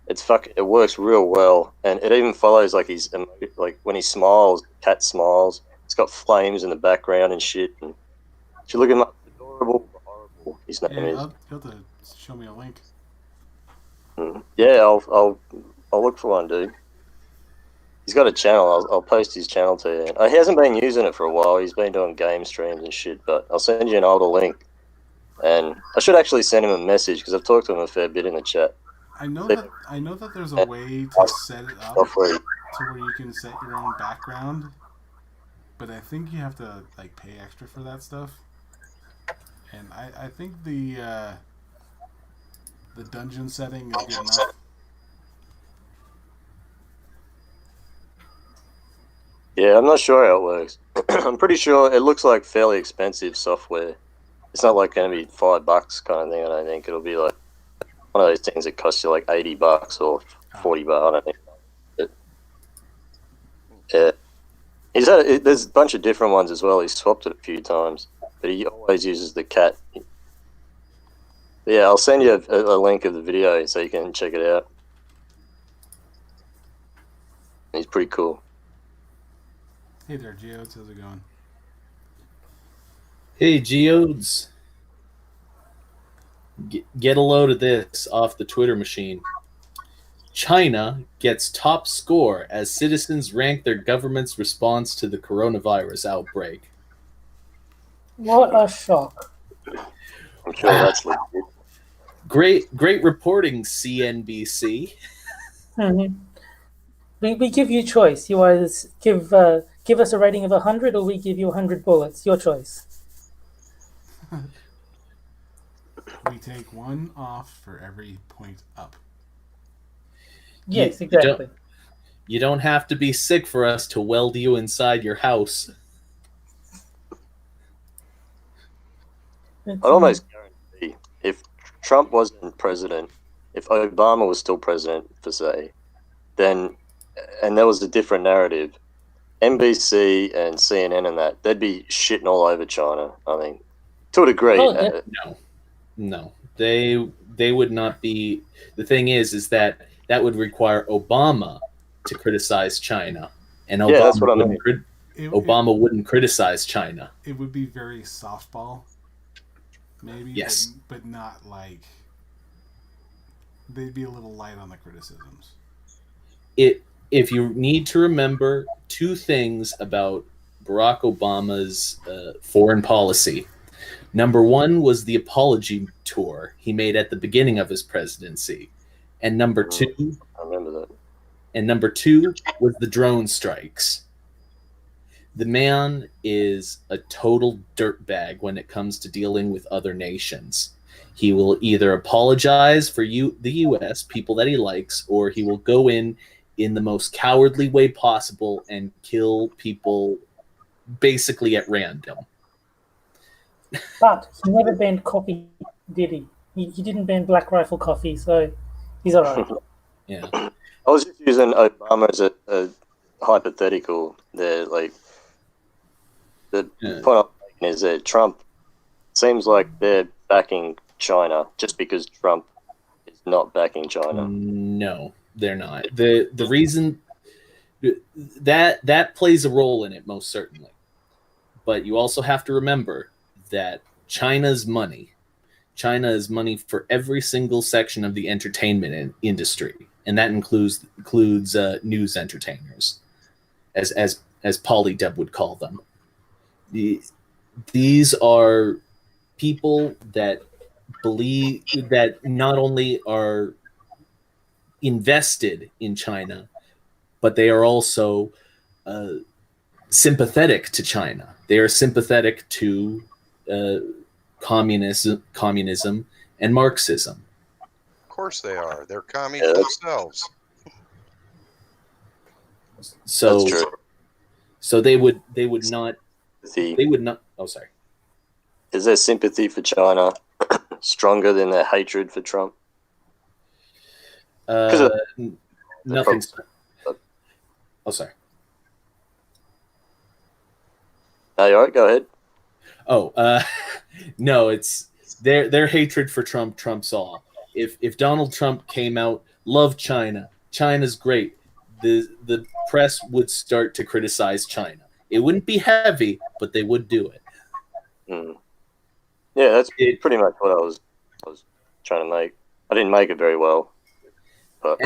It works real well, and it even follows like like when he smiles, cat smiles. It's got flames in the background and shit. And if you look at him up, adorable, but horrible. His name is. You'll have to show me a link. Yeah, I'll look for one, dude. He's got a channel. I'll post his channel to you. He hasn't been using it for a while. He's been doing game streams and shit. But I'll send you an older link, and I should actually send him a message because I've talked to him a fair bit in the chat. I know that there's a way to set it up to where you can set your own background, but I think you have to like pay extra for that stuff. And I think the dungeon setting is good enough. Yeah, I'm not sure how it works. I'm pretty sure it looks like fairly expensive software. It's not like going to be $5 kind of thing. I don't think it'll be like one of those things that costs you like $80 or $40. I don't think. But, yeah, there's a bunch of different ones as well. He's swapped it a few times, but he always uses the cat. But yeah, I'll send you a link of the video so you can check it out. He's pretty cool. Hey there, Geodes. How's it going? Hey, Geodes. Get a load of this off the Twitter machine. China gets top score as citizens rank their government's response to the coronavirus outbreak. What a shock! I'm sure that's legit. Great reporting, CNBC. Mm-hmm. We give you choice. You either give us a rating of 100, or we give you 100 bullets. Your choice. We take one off for every point up. Yes, exactly. You don't have to be sick for us to weld you inside your house. It's, I'd almost guarantee if Trump wasn't president, if Obama was still president, for say, then, and there was a different narrative, NBC and CNN and that, they'd be shitting all over China. I mean, to a degree. Oh, yeah. No, they would not be. The thing is that would require Obama to criticize China, and Yeah, that's what I mean. Obama wouldn't criticize China. It would be very softball, maybe. Yes. but not like they'd be a little light on the criticisms. If you need to remember two things about Barack Obama's foreign policy. Number one was the apology tour he made at the beginning of his presidency, and number two, I remember that. And number two was the drone strikes. The man is a total dirtbag when it comes to dealing with other nations. He will either apologize for the U.S., people that he likes, or he will go in the most cowardly way possible and kill people basically at random. But he never banned coffee, did he? He didn't ban Black Rifle coffee, so he's all right. Yeah. I was just using Obama as a hypothetical there. Like, the point I'm making is that Trump seems like they're backing China just because Trump is not backing China. No, they're not. The reason that plays a role in it, most certainly. But you also have to remember that China is money for every single section of the entertainment industry, and that includes news entertainers, as Polydeb would call them. These are people that believe that not only are invested in China, but they are also sympathetic to China. They are sympathetic to communism and Marxism. Of course they are. They're commies themselves. So, That's true. So they would not. Oh, sorry. Is their sympathy for China stronger than their hatred for Trump? Nothing. Oh, sorry. No, you're right. Go ahead. Oh, no. It's their hatred for Trump trumps all. If Donald Trump came out, love China, China's great, the press would start to criticize China. It wouldn't be heavy, but they would do it. Mm. Yeah, that's pretty much what I was trying to make. I didn't make it very well, but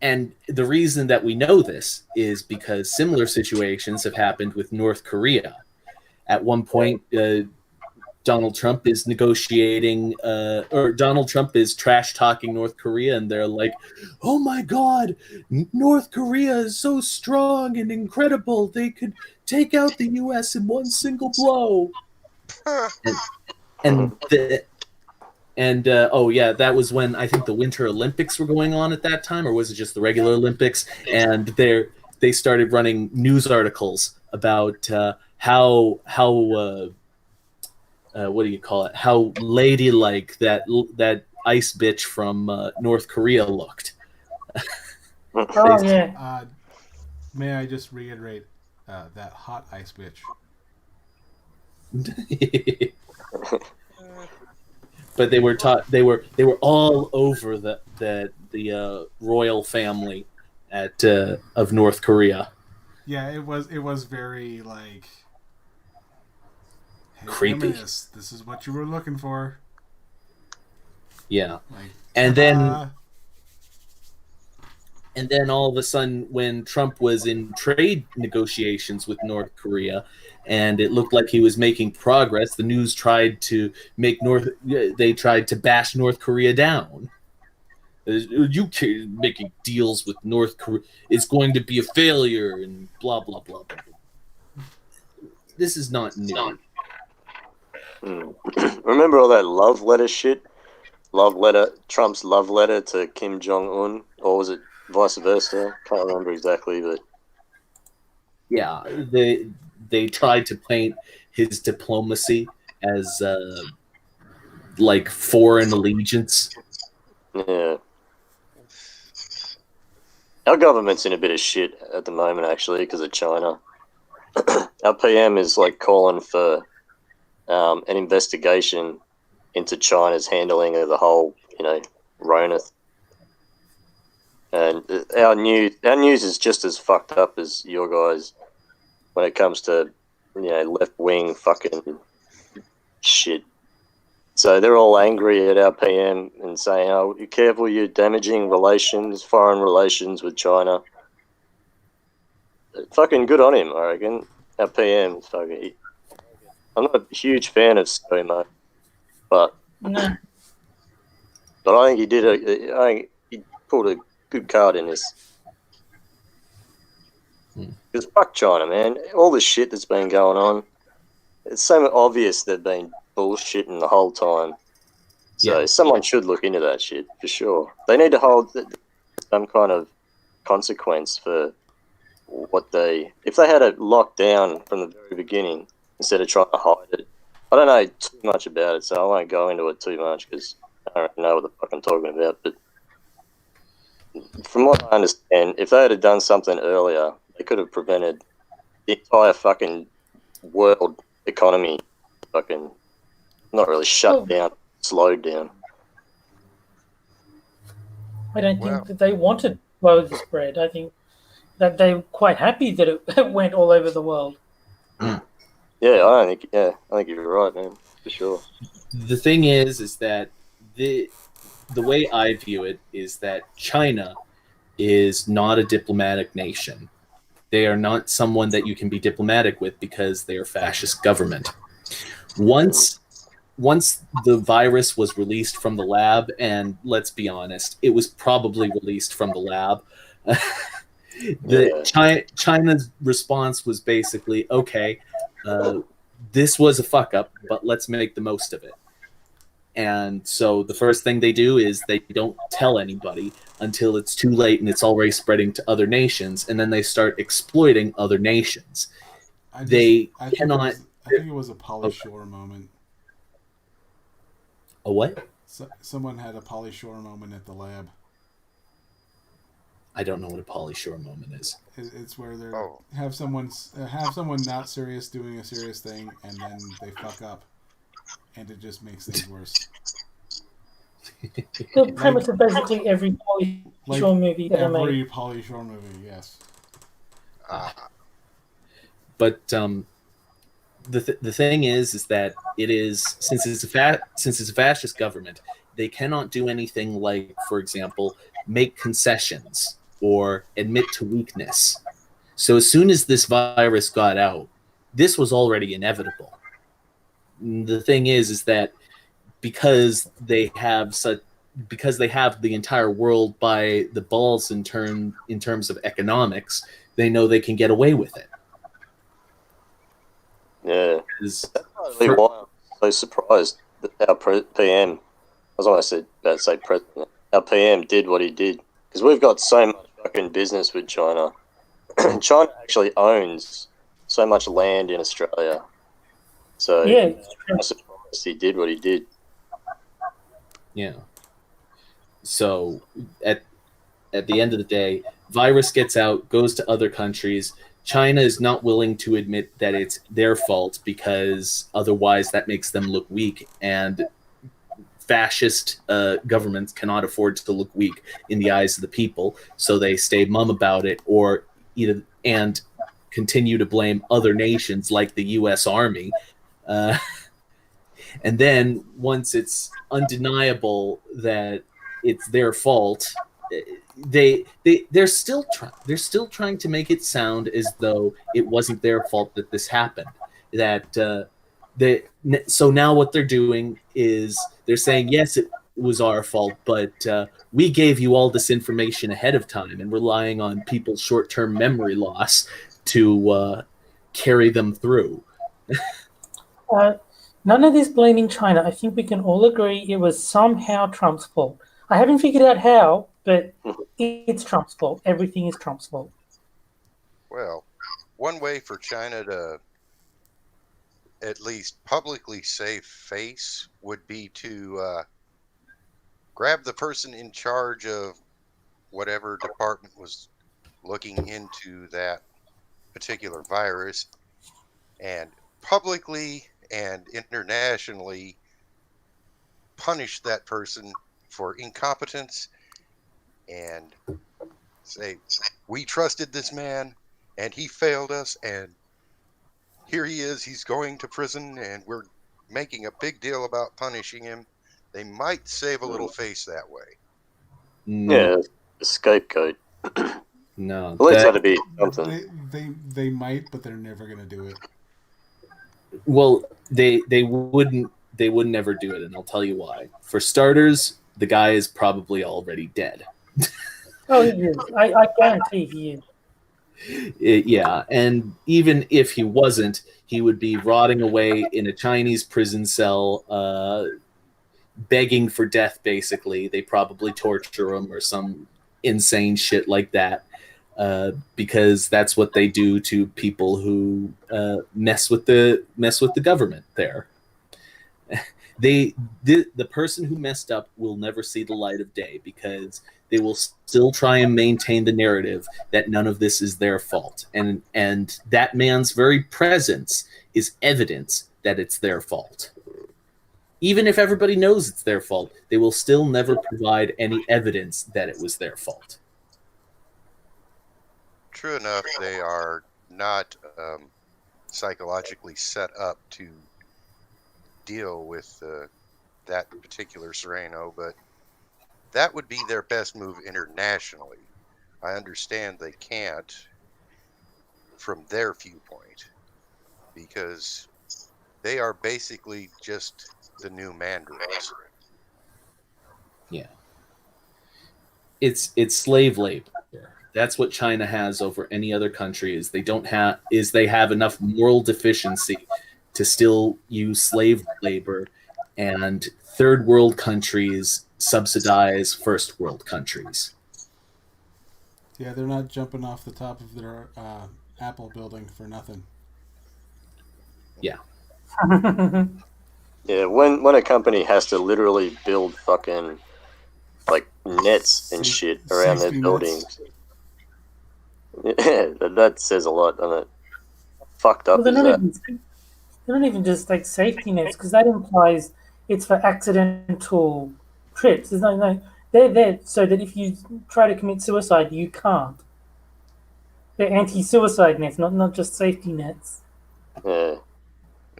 and the reason that we know this is because similar situations have happened with North Korea. At one point, Donald Trump is negotiating, or Donald Trump is trash talking North Korea, and they're like, "Oh my God, North Korea is so strong and incredible. They could take out the U.S. in one single blow." That was when I think the Winter Olympics were going on at that time, or was it just the regular Olympics? And they started running news articles about how what do you call it? How ladylike that ice bitch from North Korea looked. Oh, yeah. May I just reiterate that hot ice bitch? But they were all over the royal family of North Korea. Yeah, it was very like, hey, creepy. This is what you were looking for. Yeah, like, and then all of a sudden, when Trump was in trade negotiations with North Korea, and it looked like he was making progress, the news tried to bash North Korea down. You making deals with North Korea is going to be a failure, and blah blah blah blah. This is not new. Remember all that love letter shit? Trump's love letter to Kim Jong-un, or was it vice versa? Can't remember exactly, but yeah, they tried to paint his diplomacy as like foreign allegiance. Yeah. Our government's in a bit of shit at the moment, actually, because of China. Our PM is like calling for an investigation into China's handling of the whole, Rona. And our news is just as fucked up as your guys when it comes to, left wing fucking shit. So they're all angry at our PM and saying, "Oh, be careful, you're damaging foreign relations with China." Fucking good on him, I reckon. Our PM, fucking. I'm not a huge fan of ScoMo, but No. I think I think he pulled a good card in this. Because fuck China, man. All the shit that's been going on, it's so obvious they've been bullshitting the whole time. So someone should look into that shit for sure. They need to hold some kind of consequence for if they had it locked down from the very beginning instead of trying to hide it. I don't know too much about it, so I won't go into it too much because I don't know what the fuck I'm talking about. But from what I understand, if they had done something earlier, they could have prevented the entire fucking world economy fucking not really shut down, slowed down. I don't think that they wanted slow the spread. I think that they were quite happy that it went all over the world. Yeah, I think you're right, man, for sure. The thing is that the way I view it is that China is not a diplomatic nation. They are not someone that you can be diplomatic with because they are fascist government. Once the virus was released from the lab, and let's be honest, it was probably released from the lab. China's response was basically, okay, this was a fuck up, but let's make the most of it. And so the first thing they do is they don't tell anybody until it's too late and it's already spreading to other nations, and then they start exploiting other nations. I think it was a Pauly Shore moment. A what? Someone had a Pauly Shore moment at the lab. I don't know what a Pauly Shore moment is. It's where they have someone not serious doing a serious thing, and then they fuck up, and it just makes things worse. The premise of basically every Pauly Shore movie that every Pauly Shore movie, yes. But the thing is that it is since it's a fascist government, they cannot do anything like, for example, make concessions or admit to weakness. So as soon as this virus got out, this was already inevitable. The thing is that because they have the entire world by the balls in terms of economics, they know they can get away with it. Yeah, that's probably why I'm so surprised that our PM, I was almost about to say president, our PM did what he did, because we've got so much fucking business with China. China actually owns so much land in Australia, so I'm surprised he did what he did. Yeah. So at the end of the day, virus gets out, goes to other countries. China is not willing to admit that it's their fault because otherwise that makes them look weak, and fascist governments cannot afford to look weak in the eyes of the people, so they stay mum about it and continue to blame other nations like the U.S. Army. And then once it's undeniable that it's their fault, they're still trying to make it sound as though it wasn't their fault that this happened. So now what they're doing is they're saying, yes, it was our fault, but we gave you all this information ahead of time, and relying on people's short-term memory loss to carry them through. None of this blaming China. I think we can all agree it was somehow Trump's fault. I haven't figured out how, but it's Trump's fault. Everything is Trump's fault. Well, one way for China to at least publicly save face would be to grab the person in charge of whatever department was looking into that particular virus and publicly and internationally punish that person for incompetence and say, we trusted this man and he failed us, and here he is, he's going to prison, and we're making a big deal about punishing him. They might save a little face that way. Yeah, a scapegoat. No, At least that'd be something. They might, but they're never gonna do it. well, they would never do it, and I'll tell you why. For starters, the guy is probably already dead. Oh, he is. I guarantee he is. Yeah, and even if he wasn't, he would be rotting away in a Chinese prison cell, begging for death. Basically, they probably torture him or some insane shit like that, because that's what they do to people who mess with the government. There, the person who messed up will never see the light of day because they will still try and maintain the narrative that none of this is their fault, and that man's very presence is evidence that it's their fault. Even if everybody knows it's their fault, they will still never provide any evidence that it was their fault. True enough, they are not psychologically set up to deal with that particular Sereno, but that would be their best move internationally. I understand they can't from their viewpoint because they are basically just the new mandarins. Yeah. It's slave labor. That's what China has over any other country is they have enough moral deficiency to still use slave labor, and third world countries subsidize first world countries. Yeah, they're not jumping off the top of their Apple building for nothing. Yeah. Yeah, when a company has to literally build fucking like nets and shit around their Safety buildings, yeah, that says a lot, doesn't it? Fucked up Well, is that? they're not even just like safety nets because that implies it's for accidental trips. There's no. They're there so that if you try to commit suicide, you can't. They're anti-suicide nets, not just safety nets. Yeah.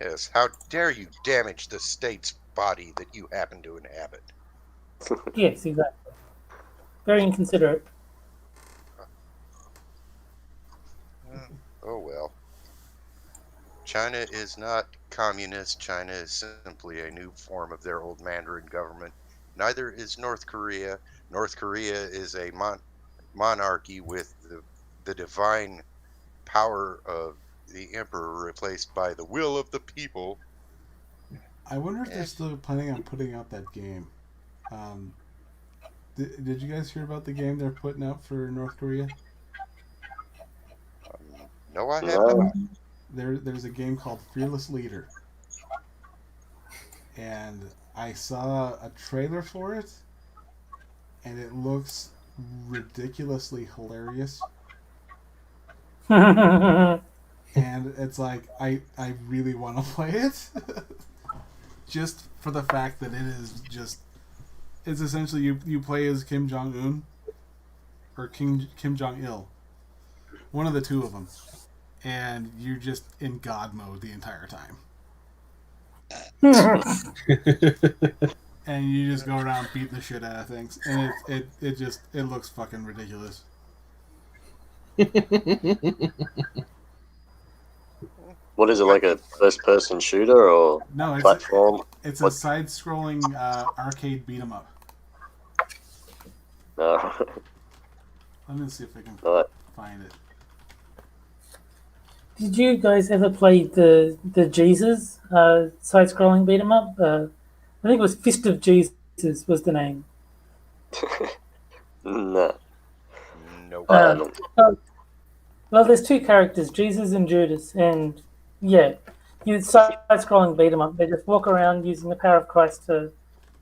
Yes, how dare you damage the state's body that you happen to inhabit? Yes, exactly. Very inconsiderate. Oh well. China is not communist. China is simply a new form of their old Mandarin government. Neither is North Korea. North Korea is a monarchy with the divine power of the emperor replaced by the will of the people. I wonder if they're still planning on putting out that game. Did you guys hear about the game they're putting out for North Korea? No, I haven't. There's a game called Fearless Leader, and I saw a trailer for it, and it looks ridiculously hilarious. And it's like I really want to play it, just for the fact that it is just. It's essentially you play as Kim Jong Un or Kim Jong Il, one of the two of them, and you're just in God mode the entire time. And you just go around beating the shit out of things, and it looks fucking ridiculous. What is it, like a first-person shooter or No, platform? it's What? a side-scrolling arcade beat 'em up. No. Let me see if I can No. find it. Did you guys ever play the Jesus side-scrolling beat 'em up? I think it was Fist of Jesus was the name. No. Nope. I haven't. Well, there's two characters, Jesus and Judas, and yeah, You side-scrolling beat 'em up. They just walk around using the power of Christ to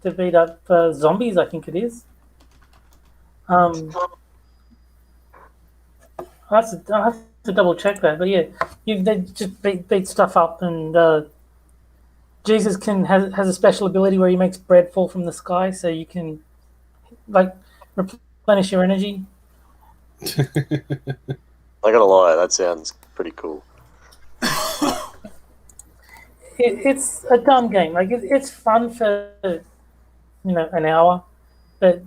beat up zombies. I think it is. I'll have to double check that. But yeah, they just beat stuff up, and Jesus has a special ability where he makes bread fall from the sky, so you can like replenish your energy. I gotta lie, that sounds pretty cool. It's a dumb game. Like it's fun for an hour, but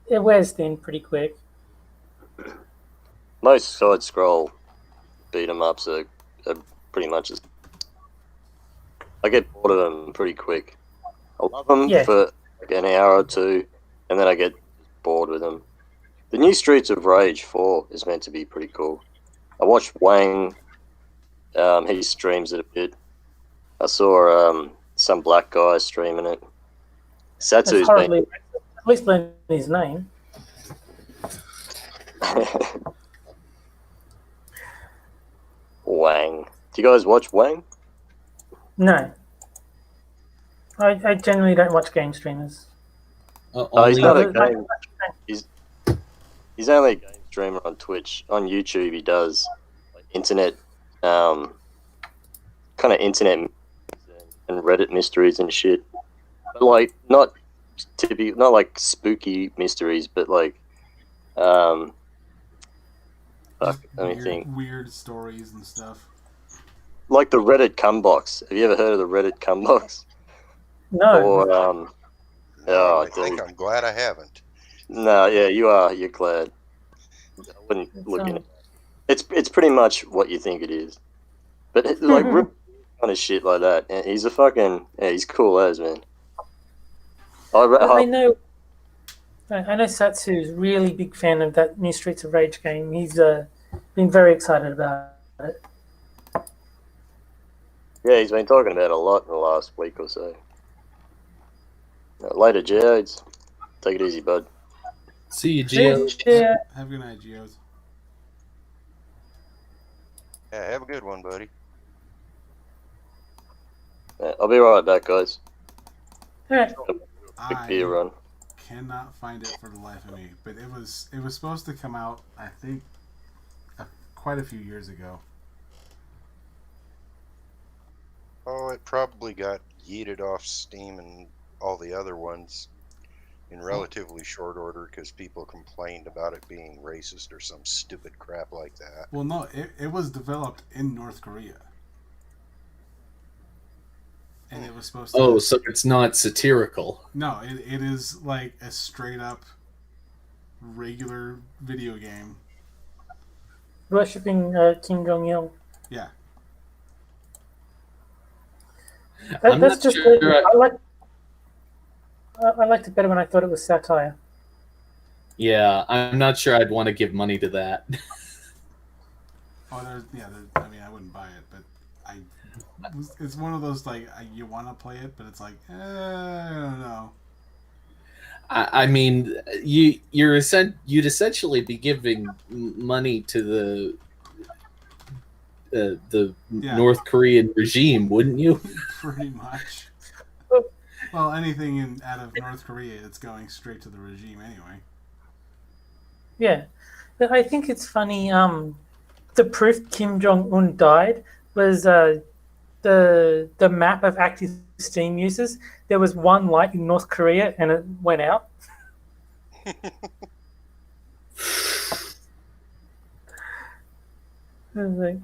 it wears thin pretty quick. Most side scroll beat 'em ups are pretty much as. I get bored of them pretty quick. I love them Yeah. for like an hour or two, and then I get bored with them. The new Streets of Rage 4 is meant to be pretty cool. I watched Wang. He streams it a bit. I saw some black guy streaming it. That's Satsu's horribly racist. At least learn his name. been Wang. Do you guys watch Wang? No. I generally don't watch game streamers. Oh, he's Only not a Other- game. He's only a game streamer on Twitch. On YouTube, he does like internet, kind of internet and Reddit mysteries and shit. But like not like spooky mysteries, but like fuck. Let me think. Weird stories and stuff. Like the Reddit cum box. Have you ever heard of the Reddit cum box? No. Or No, Oh, I think dude. I'm glad I haven't. no, yeah, you are. You're glad. I wouldn't look in it. It's pretty much what you think it is, but like rip kind of shit like that. And he's a fucking he's cool as man. I know Satsu's really big fan of that new Streets of Rage game. He's been very excited about it. Yeah, he's been talking about it a lot in the last week or so. Later, Geodes. Take it easy, bud. see you, Geo. Yeah. Have a good night, Geos. Yeah, have a good one, buddy. I'll be right back, guys. Alright. Quick I beer run. cannot find it for the life of me, but it was supposed to come out, I think, quite a few years ago. Oh, it probably got yeeted off Steam and all the other ones in relatively short order because people complained about it being racist or some stupid crap like that. Well, no, it was developed in North Korea, and it was supposed to. Oh, so it's not satirical. No, it is like a straight up regular video game. Worshipping Kim Jong Il. Yeah. I'm That's not just sure I liked it better when I thought it was satire. Yeah, I'm not sure I'd want to give money to that. Oh, I mean, I wouldn't buy it, but it's one of those like you want to play it, but it's like I don't know. I mean, you'd essentially be giving money to the Yeah. North Korean regime, wouldn't you? Pretty much. Well, anything out of North Korea, it's going straight to the regime anyway. Yeah. But I think it's funny, the proof Kim Jong Un died was the map of active Steam users. There was one light in North Korea and it went out. It was like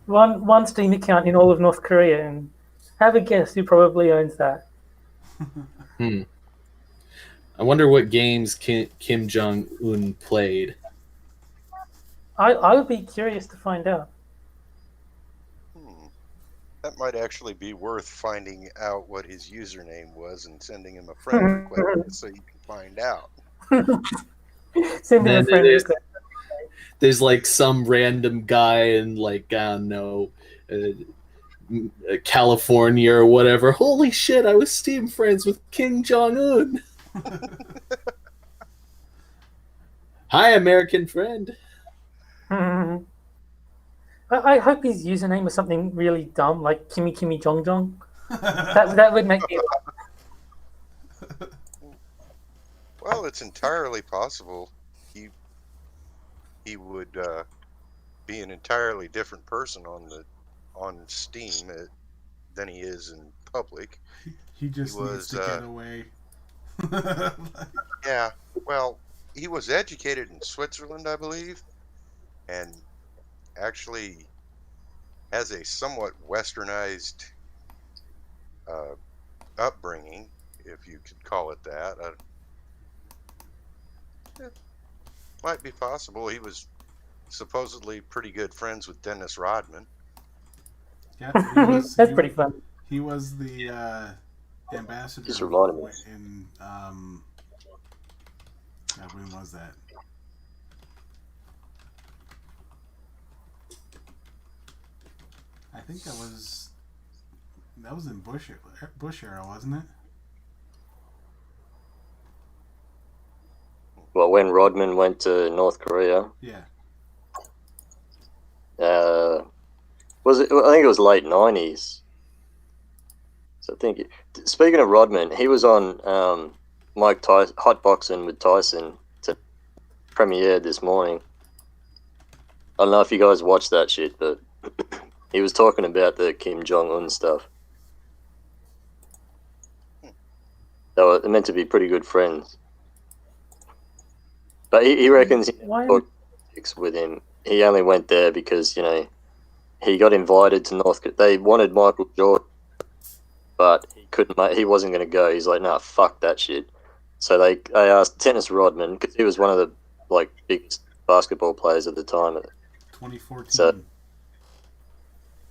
one Steam account in all of North Korea, and have a guess who probably owns that. I wonder what games Kim Jong Un played. I would be curious to find out. That might actually be worth finding out what his username was and sending him a friend request so you can find out. Send him a Then friend request. There's like some random guy in like I don't know, California or whatever. Holy shit! I was Steam friends with Kim Jong Un. Hi, American friend. I I hope his username was something really dumb, like Kimmy Kimmy Jong Jong. That would make me. Well, it's entirely possible he would be an entirely different person on Steam than he is in public. He just He needs was to get away. yeah. Well, he was educated in Switzerland, I believe, and actually has a somewhat westernized uh, upbringing, if you could call it that. It might be possible. He was supposedly pretty good friends with Dennis Rodman. Yeah, he was. That's pretty fun. He was the ambassador Just reminded me. in. When was that? I think that was in Bush era, wasn't it? Well, when Rodman went to North Korea, Yeah. was it? I think it was late '90s. So I think. Speaking of Rodman, he was on Mike Tyson, Hotboxing with Tyson to premiered this morning. I don't know if you guys watched that shit, but he was talking about the Kim Jong Un stuff. They were meant to be pretty good friends, but he reckons he Why? talked politics with him. He only went there because he got invited to North. They wanted Michael Jordan, but he couldn't. He wasn't going to go. He's like, nah, fuck that shit. So they asked Dennis Rodman because he was one of the biggest basketball players at the time. 2014. So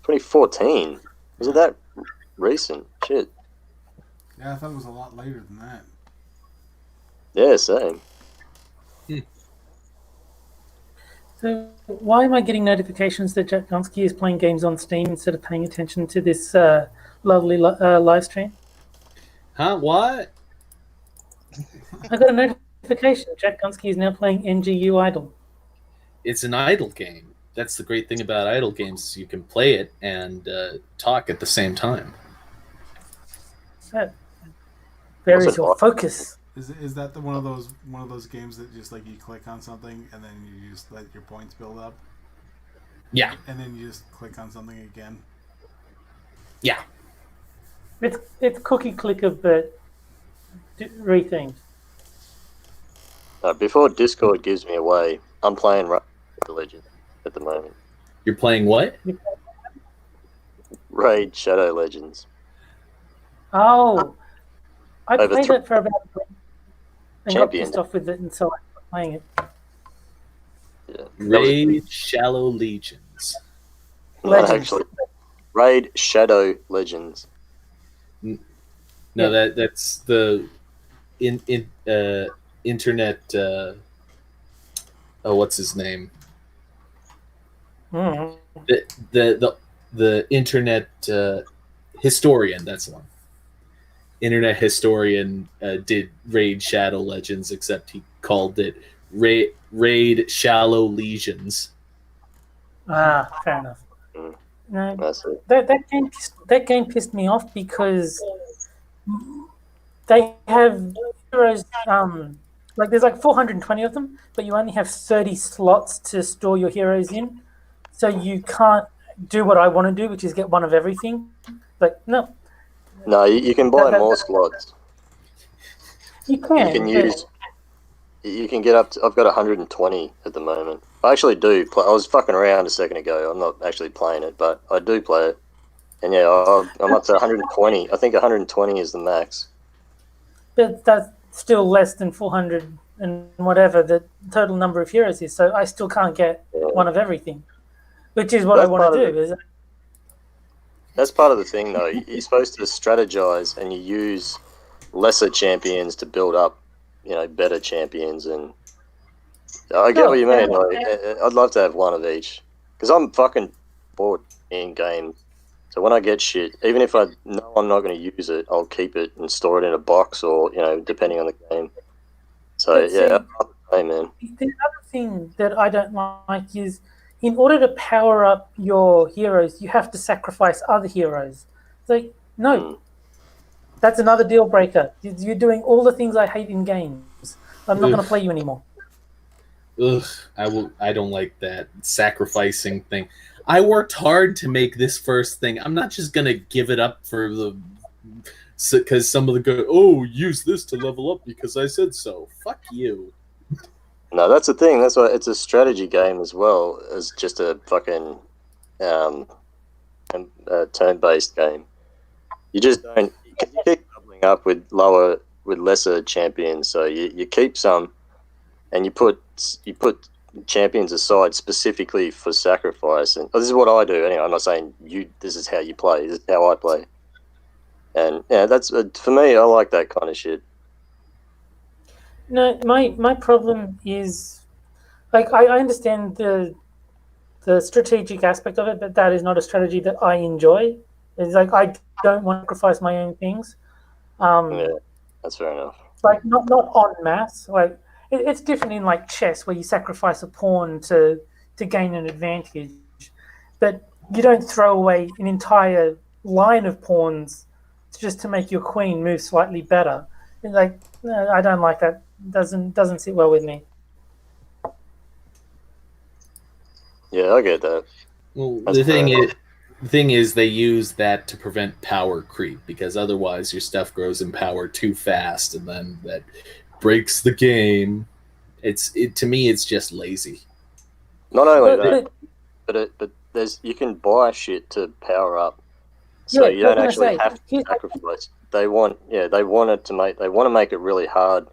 2014 was it that recent? Shit. Yeah, I thought it was a lot later than that. Yeah, same. So why am I getting notifications that Jack Gonski is playing games on Steam instead of paying attention to this lovely live stream? Huh? What? I got a notification. Jack Gonski is now playing NGU Idol. It's an idle game. That's the great thing about idle games. Is you can play it and talk at the same time. That varies your focus. Is that one of those games that just like you click on something and then you just let your points build up? Yeah. And then you just click on something again? Yeah. It's cookie clicker, but rethemed. Before Discord gives me away, I'm playing Legend at the moment. You're playing what? Raid Shadow Legends. Oh, I Over played it for about a week and got Champion. pissed off with it, and so I stopped playing it. Yeah. Raid Shallow Legions. Not Legends. actually. Raid Shadow Legends. No, that's the internet. What's his name? Mm. The internet historian. That's the one. Internet historian did Raid Shadow Legends, except he called it Raid Shallow Legions. Ah, fair enough. No, That's it. that game pissed me off because they have heroes. There's 420 of them, but you only have 30 slots to store your heroes in, so you can't do what I want to do, which is get one of everything. Like no, No, you can buy more slots. you can. You can use. You can get up to. I've got 120 at the moment. I actually do play. I was fucking around a second ago. I'm not actually playing it, but I do play it. And yeah, I'm up to 120. I think 120 is the max. But that's still less than 400 and whatever the total number of heroes is. So I still can't get one of everything, which is what I want to do. That's part of the thing, though. You're supposed to strategize, and you use lesser champions to build up, better champions. And I get what you mean. I'd love to have one of each, because I'm fucking bored in game. So when I get shit, even if I know I'm not going to use it, I'll keep it and store it in a box, or depending on the game. So yeah, I'm the same, man. The other thing that I don't like is in order to power up your heroes, you have to sacrifice other heroes. It's like, no, that's another deal breaker. You're doing all the things I hate in games. I'm not going Ugh, to play you anymore. ugh, I don't like that sacrificing thing. I worked hard to make this first thing. I'm not just gonna give it up for the because some of the go. Oh, use this to level up because I said so. Fuck you. No, that's the thing. That's why it's a strategy game as well as just a fucking um, turn-based game. You just don't. Cause you keep doubling up with lesser champions. So you keep some, and you put champions aside specifically for sacrifice. And this is what I do anyway. I'm not saying you. This is how you play. This is how I play. And yeah, that's for me. I like that kind of shit. No, my problem is like I understand the strategic aspect of it, but that is not a strategy that I enjoy. It's like I don't want to sacrifice my own things. Yeah, Um, that's fair enough. like not en masse. Like it's different in like chess where you sacrifice a pawn to gain an advantage, but you don't throw away an entire line of pawns just to make your queen move slightly better. It's like no, I don't like that. Doesn't sit well with me. Yeah, I get that. Well, That's fair enough. the thing is, they use that to prevent power creep because otherwise your stuff grows in power too fast, and then that breaks the game. To me, it's just lazy. Not only But, that, but there's you can buy shit to power up, so yeah, you I was don't gonna actually say have to sacrifice. They want they want to make it really hard.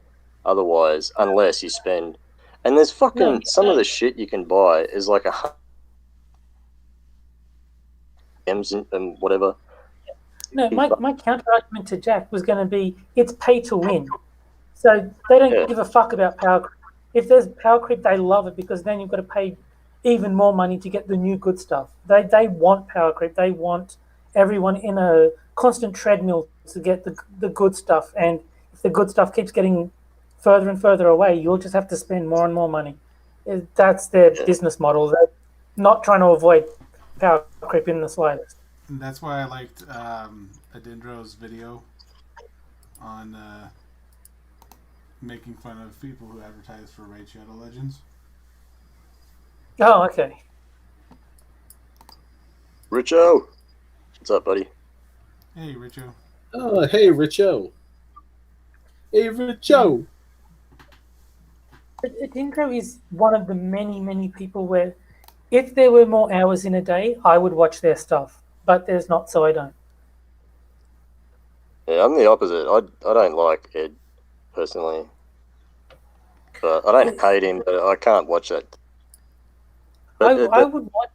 Otherwise, unless you spend, and there's no, fucking some of the shit you can buy is like M's and whatever. no. My counter argument to Jack was going to be it's pay to win. So they don't Yeah, give a fuck about power creep. If there's power creep, they love it because then you've got to pay even more money to get the new good stuff. They want power creep. They want everyone in a constant treadmill to get the good stuff. And if the good stuff keeps getting further and further away, you'll just have to spend more and more money. That's their yeah. business model. They're not trying to avoid power creep in the slightest. And that's why I liked Adindro's video on making fun of people who advertise for Raid Shadow Legends. Oh, okay. Richo, what's up, buddy? Hey, Richo. Oh, hey, Richo. Hey, Richo. Adindro is one of the many people where if there were more hours in a day, I would watch their stuff. But there's not, so I don't. Yeah, I'm the opposite. I don't like Ed personally, but I don't hate him. But I can't watch that. But I would watch.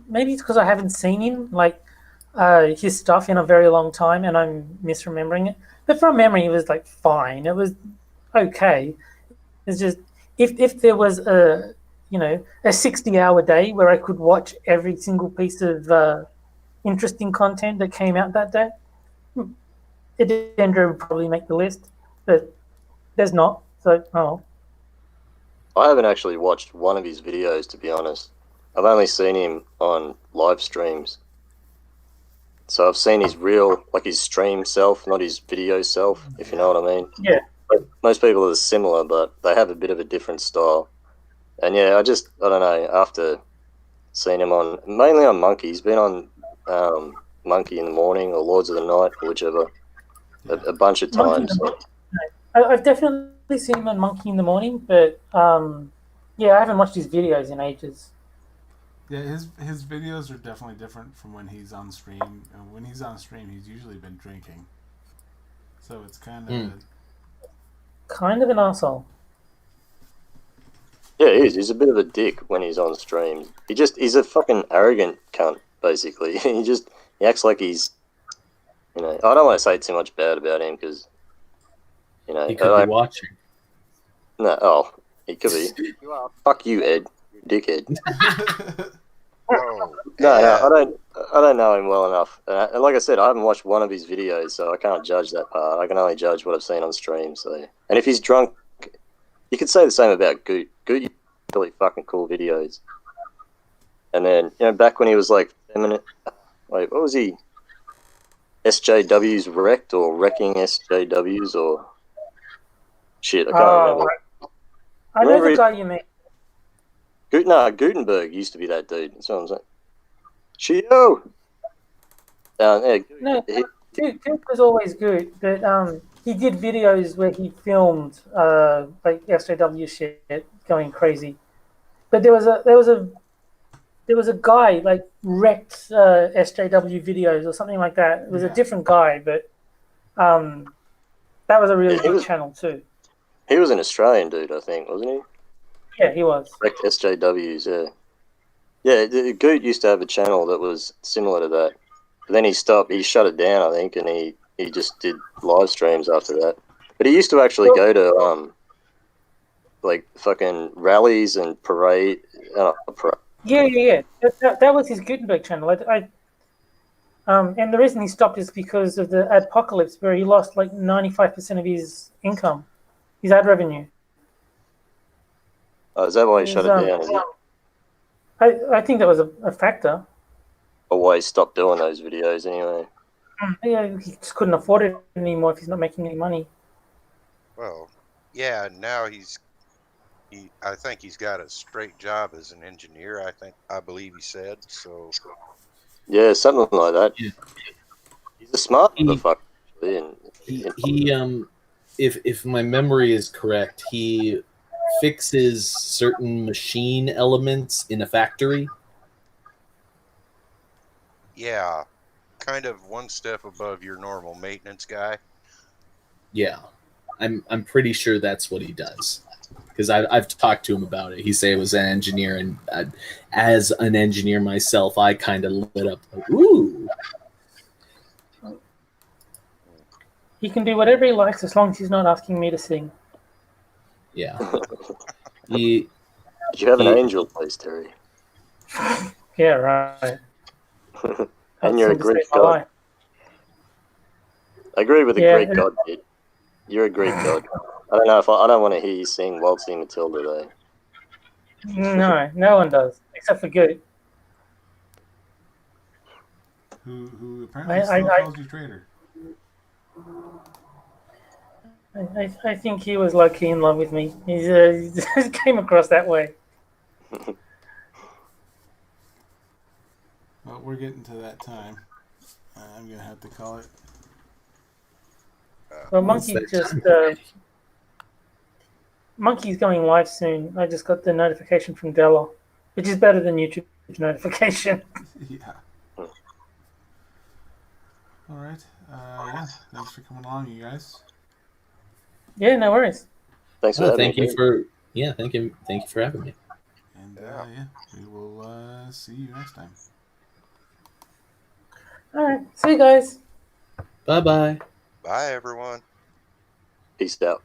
Maybe it's because I haven't seen him like his stuff in a very long time, and I'm misremembering it. But from memory, it was like fine. It was okay. It's just if there was a 60-hour day where I could watch every single piece of interesting content that came out that day, Adindro would probably make the list. But there's not. So oh. I haven't actually watched one of his videos, to be honest. I've only seen him on live streams. So I've seen his real, like his stream self, not his video self, if you know what I mean. Yeah. But most people are similar, but they have a bit of a different style. And yeah, I don't know, after seeing him mainly on Monkey, he's been on Monkey in the Morning or Lords of the Night, or whichever, a bunch of times. So. I've definitely seen him on Monkey in the Morning, but yeah, I haven't watched his videos in ages. Yeah, his videos are definitely different from when he's on stream. And when he's on stream, he's usually been drinking, so it's kind of an asshole. Yeah, he is. He's a bit of a dick when he's on stream. He's a fucking arrogant cunt, basically. He acts like he's, I don't want to say too much bad about him because, He could be watching. No, he could be. Fuck you, Ed, dickhead. Oh, No, yeah. I don't know him well enough. And like I said, I haven't watched one of his videos, so I can't judge that part. I can only judge what I've seen on stream. So, and if he's drunk, you could say the same about Goot. Goot really fucking cool videos. And then, back when he was like feminine, like, what was he? SJW's Wrecked or Wrecking SJWs or shit, I can't remember. I know Remember the guy you mean. Gutenberg used to be that dude. That's what I'm saying. Chio! Yeah, No, Duke was always good, but he did videos where he filmed like SJW shit going crazy. But there was a guy like wrecked SJW videos or something like that. It was a different guy, but that was a really good channel too. He was an Australian dude, I think, wasn't he? Yeah, he was. Wrecked SJWs, yeah. Yeah, Goot used to have a channel that was similar to that. But then he stopped. He shut it down, I think, and he just did live streams after that. But he used to actually go to like fucking rallies and parade. Yeah. That was his Gutenberg channel. And the reason he stopped is because of the apocalypse, where he lost like 95% of his income, his ad revenue. Oh, is that why he shut it down? Is it? I think that was a factor. Or why he stopped doing those videos anyway? Yeah, he just couldn't afford it anymore if he's not making any money. Well, yeah, now I think he's got a straight job as an engineer. I believe he said so. Yeah, something like that. Yeah. He's a smart motherfucker. If my memory is correct, he fixes certain machine elements in a factory. Yeah, kind of one step above your normal maintenance guy. Yeah, I'm pretty sure that's what he does, because I've talked to him about it. He said he was an engineer, and as an engineer myself, I kind of lit up. Like, ooh. He can do whatever he likes as long as he's not asking me to sing. Yeah. You have an angel voice, Terry. Yeah, right. And you're a Greek god. I agree with the Greek god, dude. You're a Greek god. I don't want to hear you sing Waltzing Matilda though. No one does, except for Goot. Who apparently still calls you traitor. I think he was low-key in love with me. He came across that way. Well, we're getting to that time. I'm going to have to call it. Well, Monkey's going live soon. I just got the notification from Della, which is better than YouTube's notification. Yeah. All right. Yeah. Thanks for coming along, you guys. Yeah, no worries. Thanks for having me. Thank you for having me. And we will see you next time. All right. See you guys. Bye-bye. Bye, everyone. Peace out.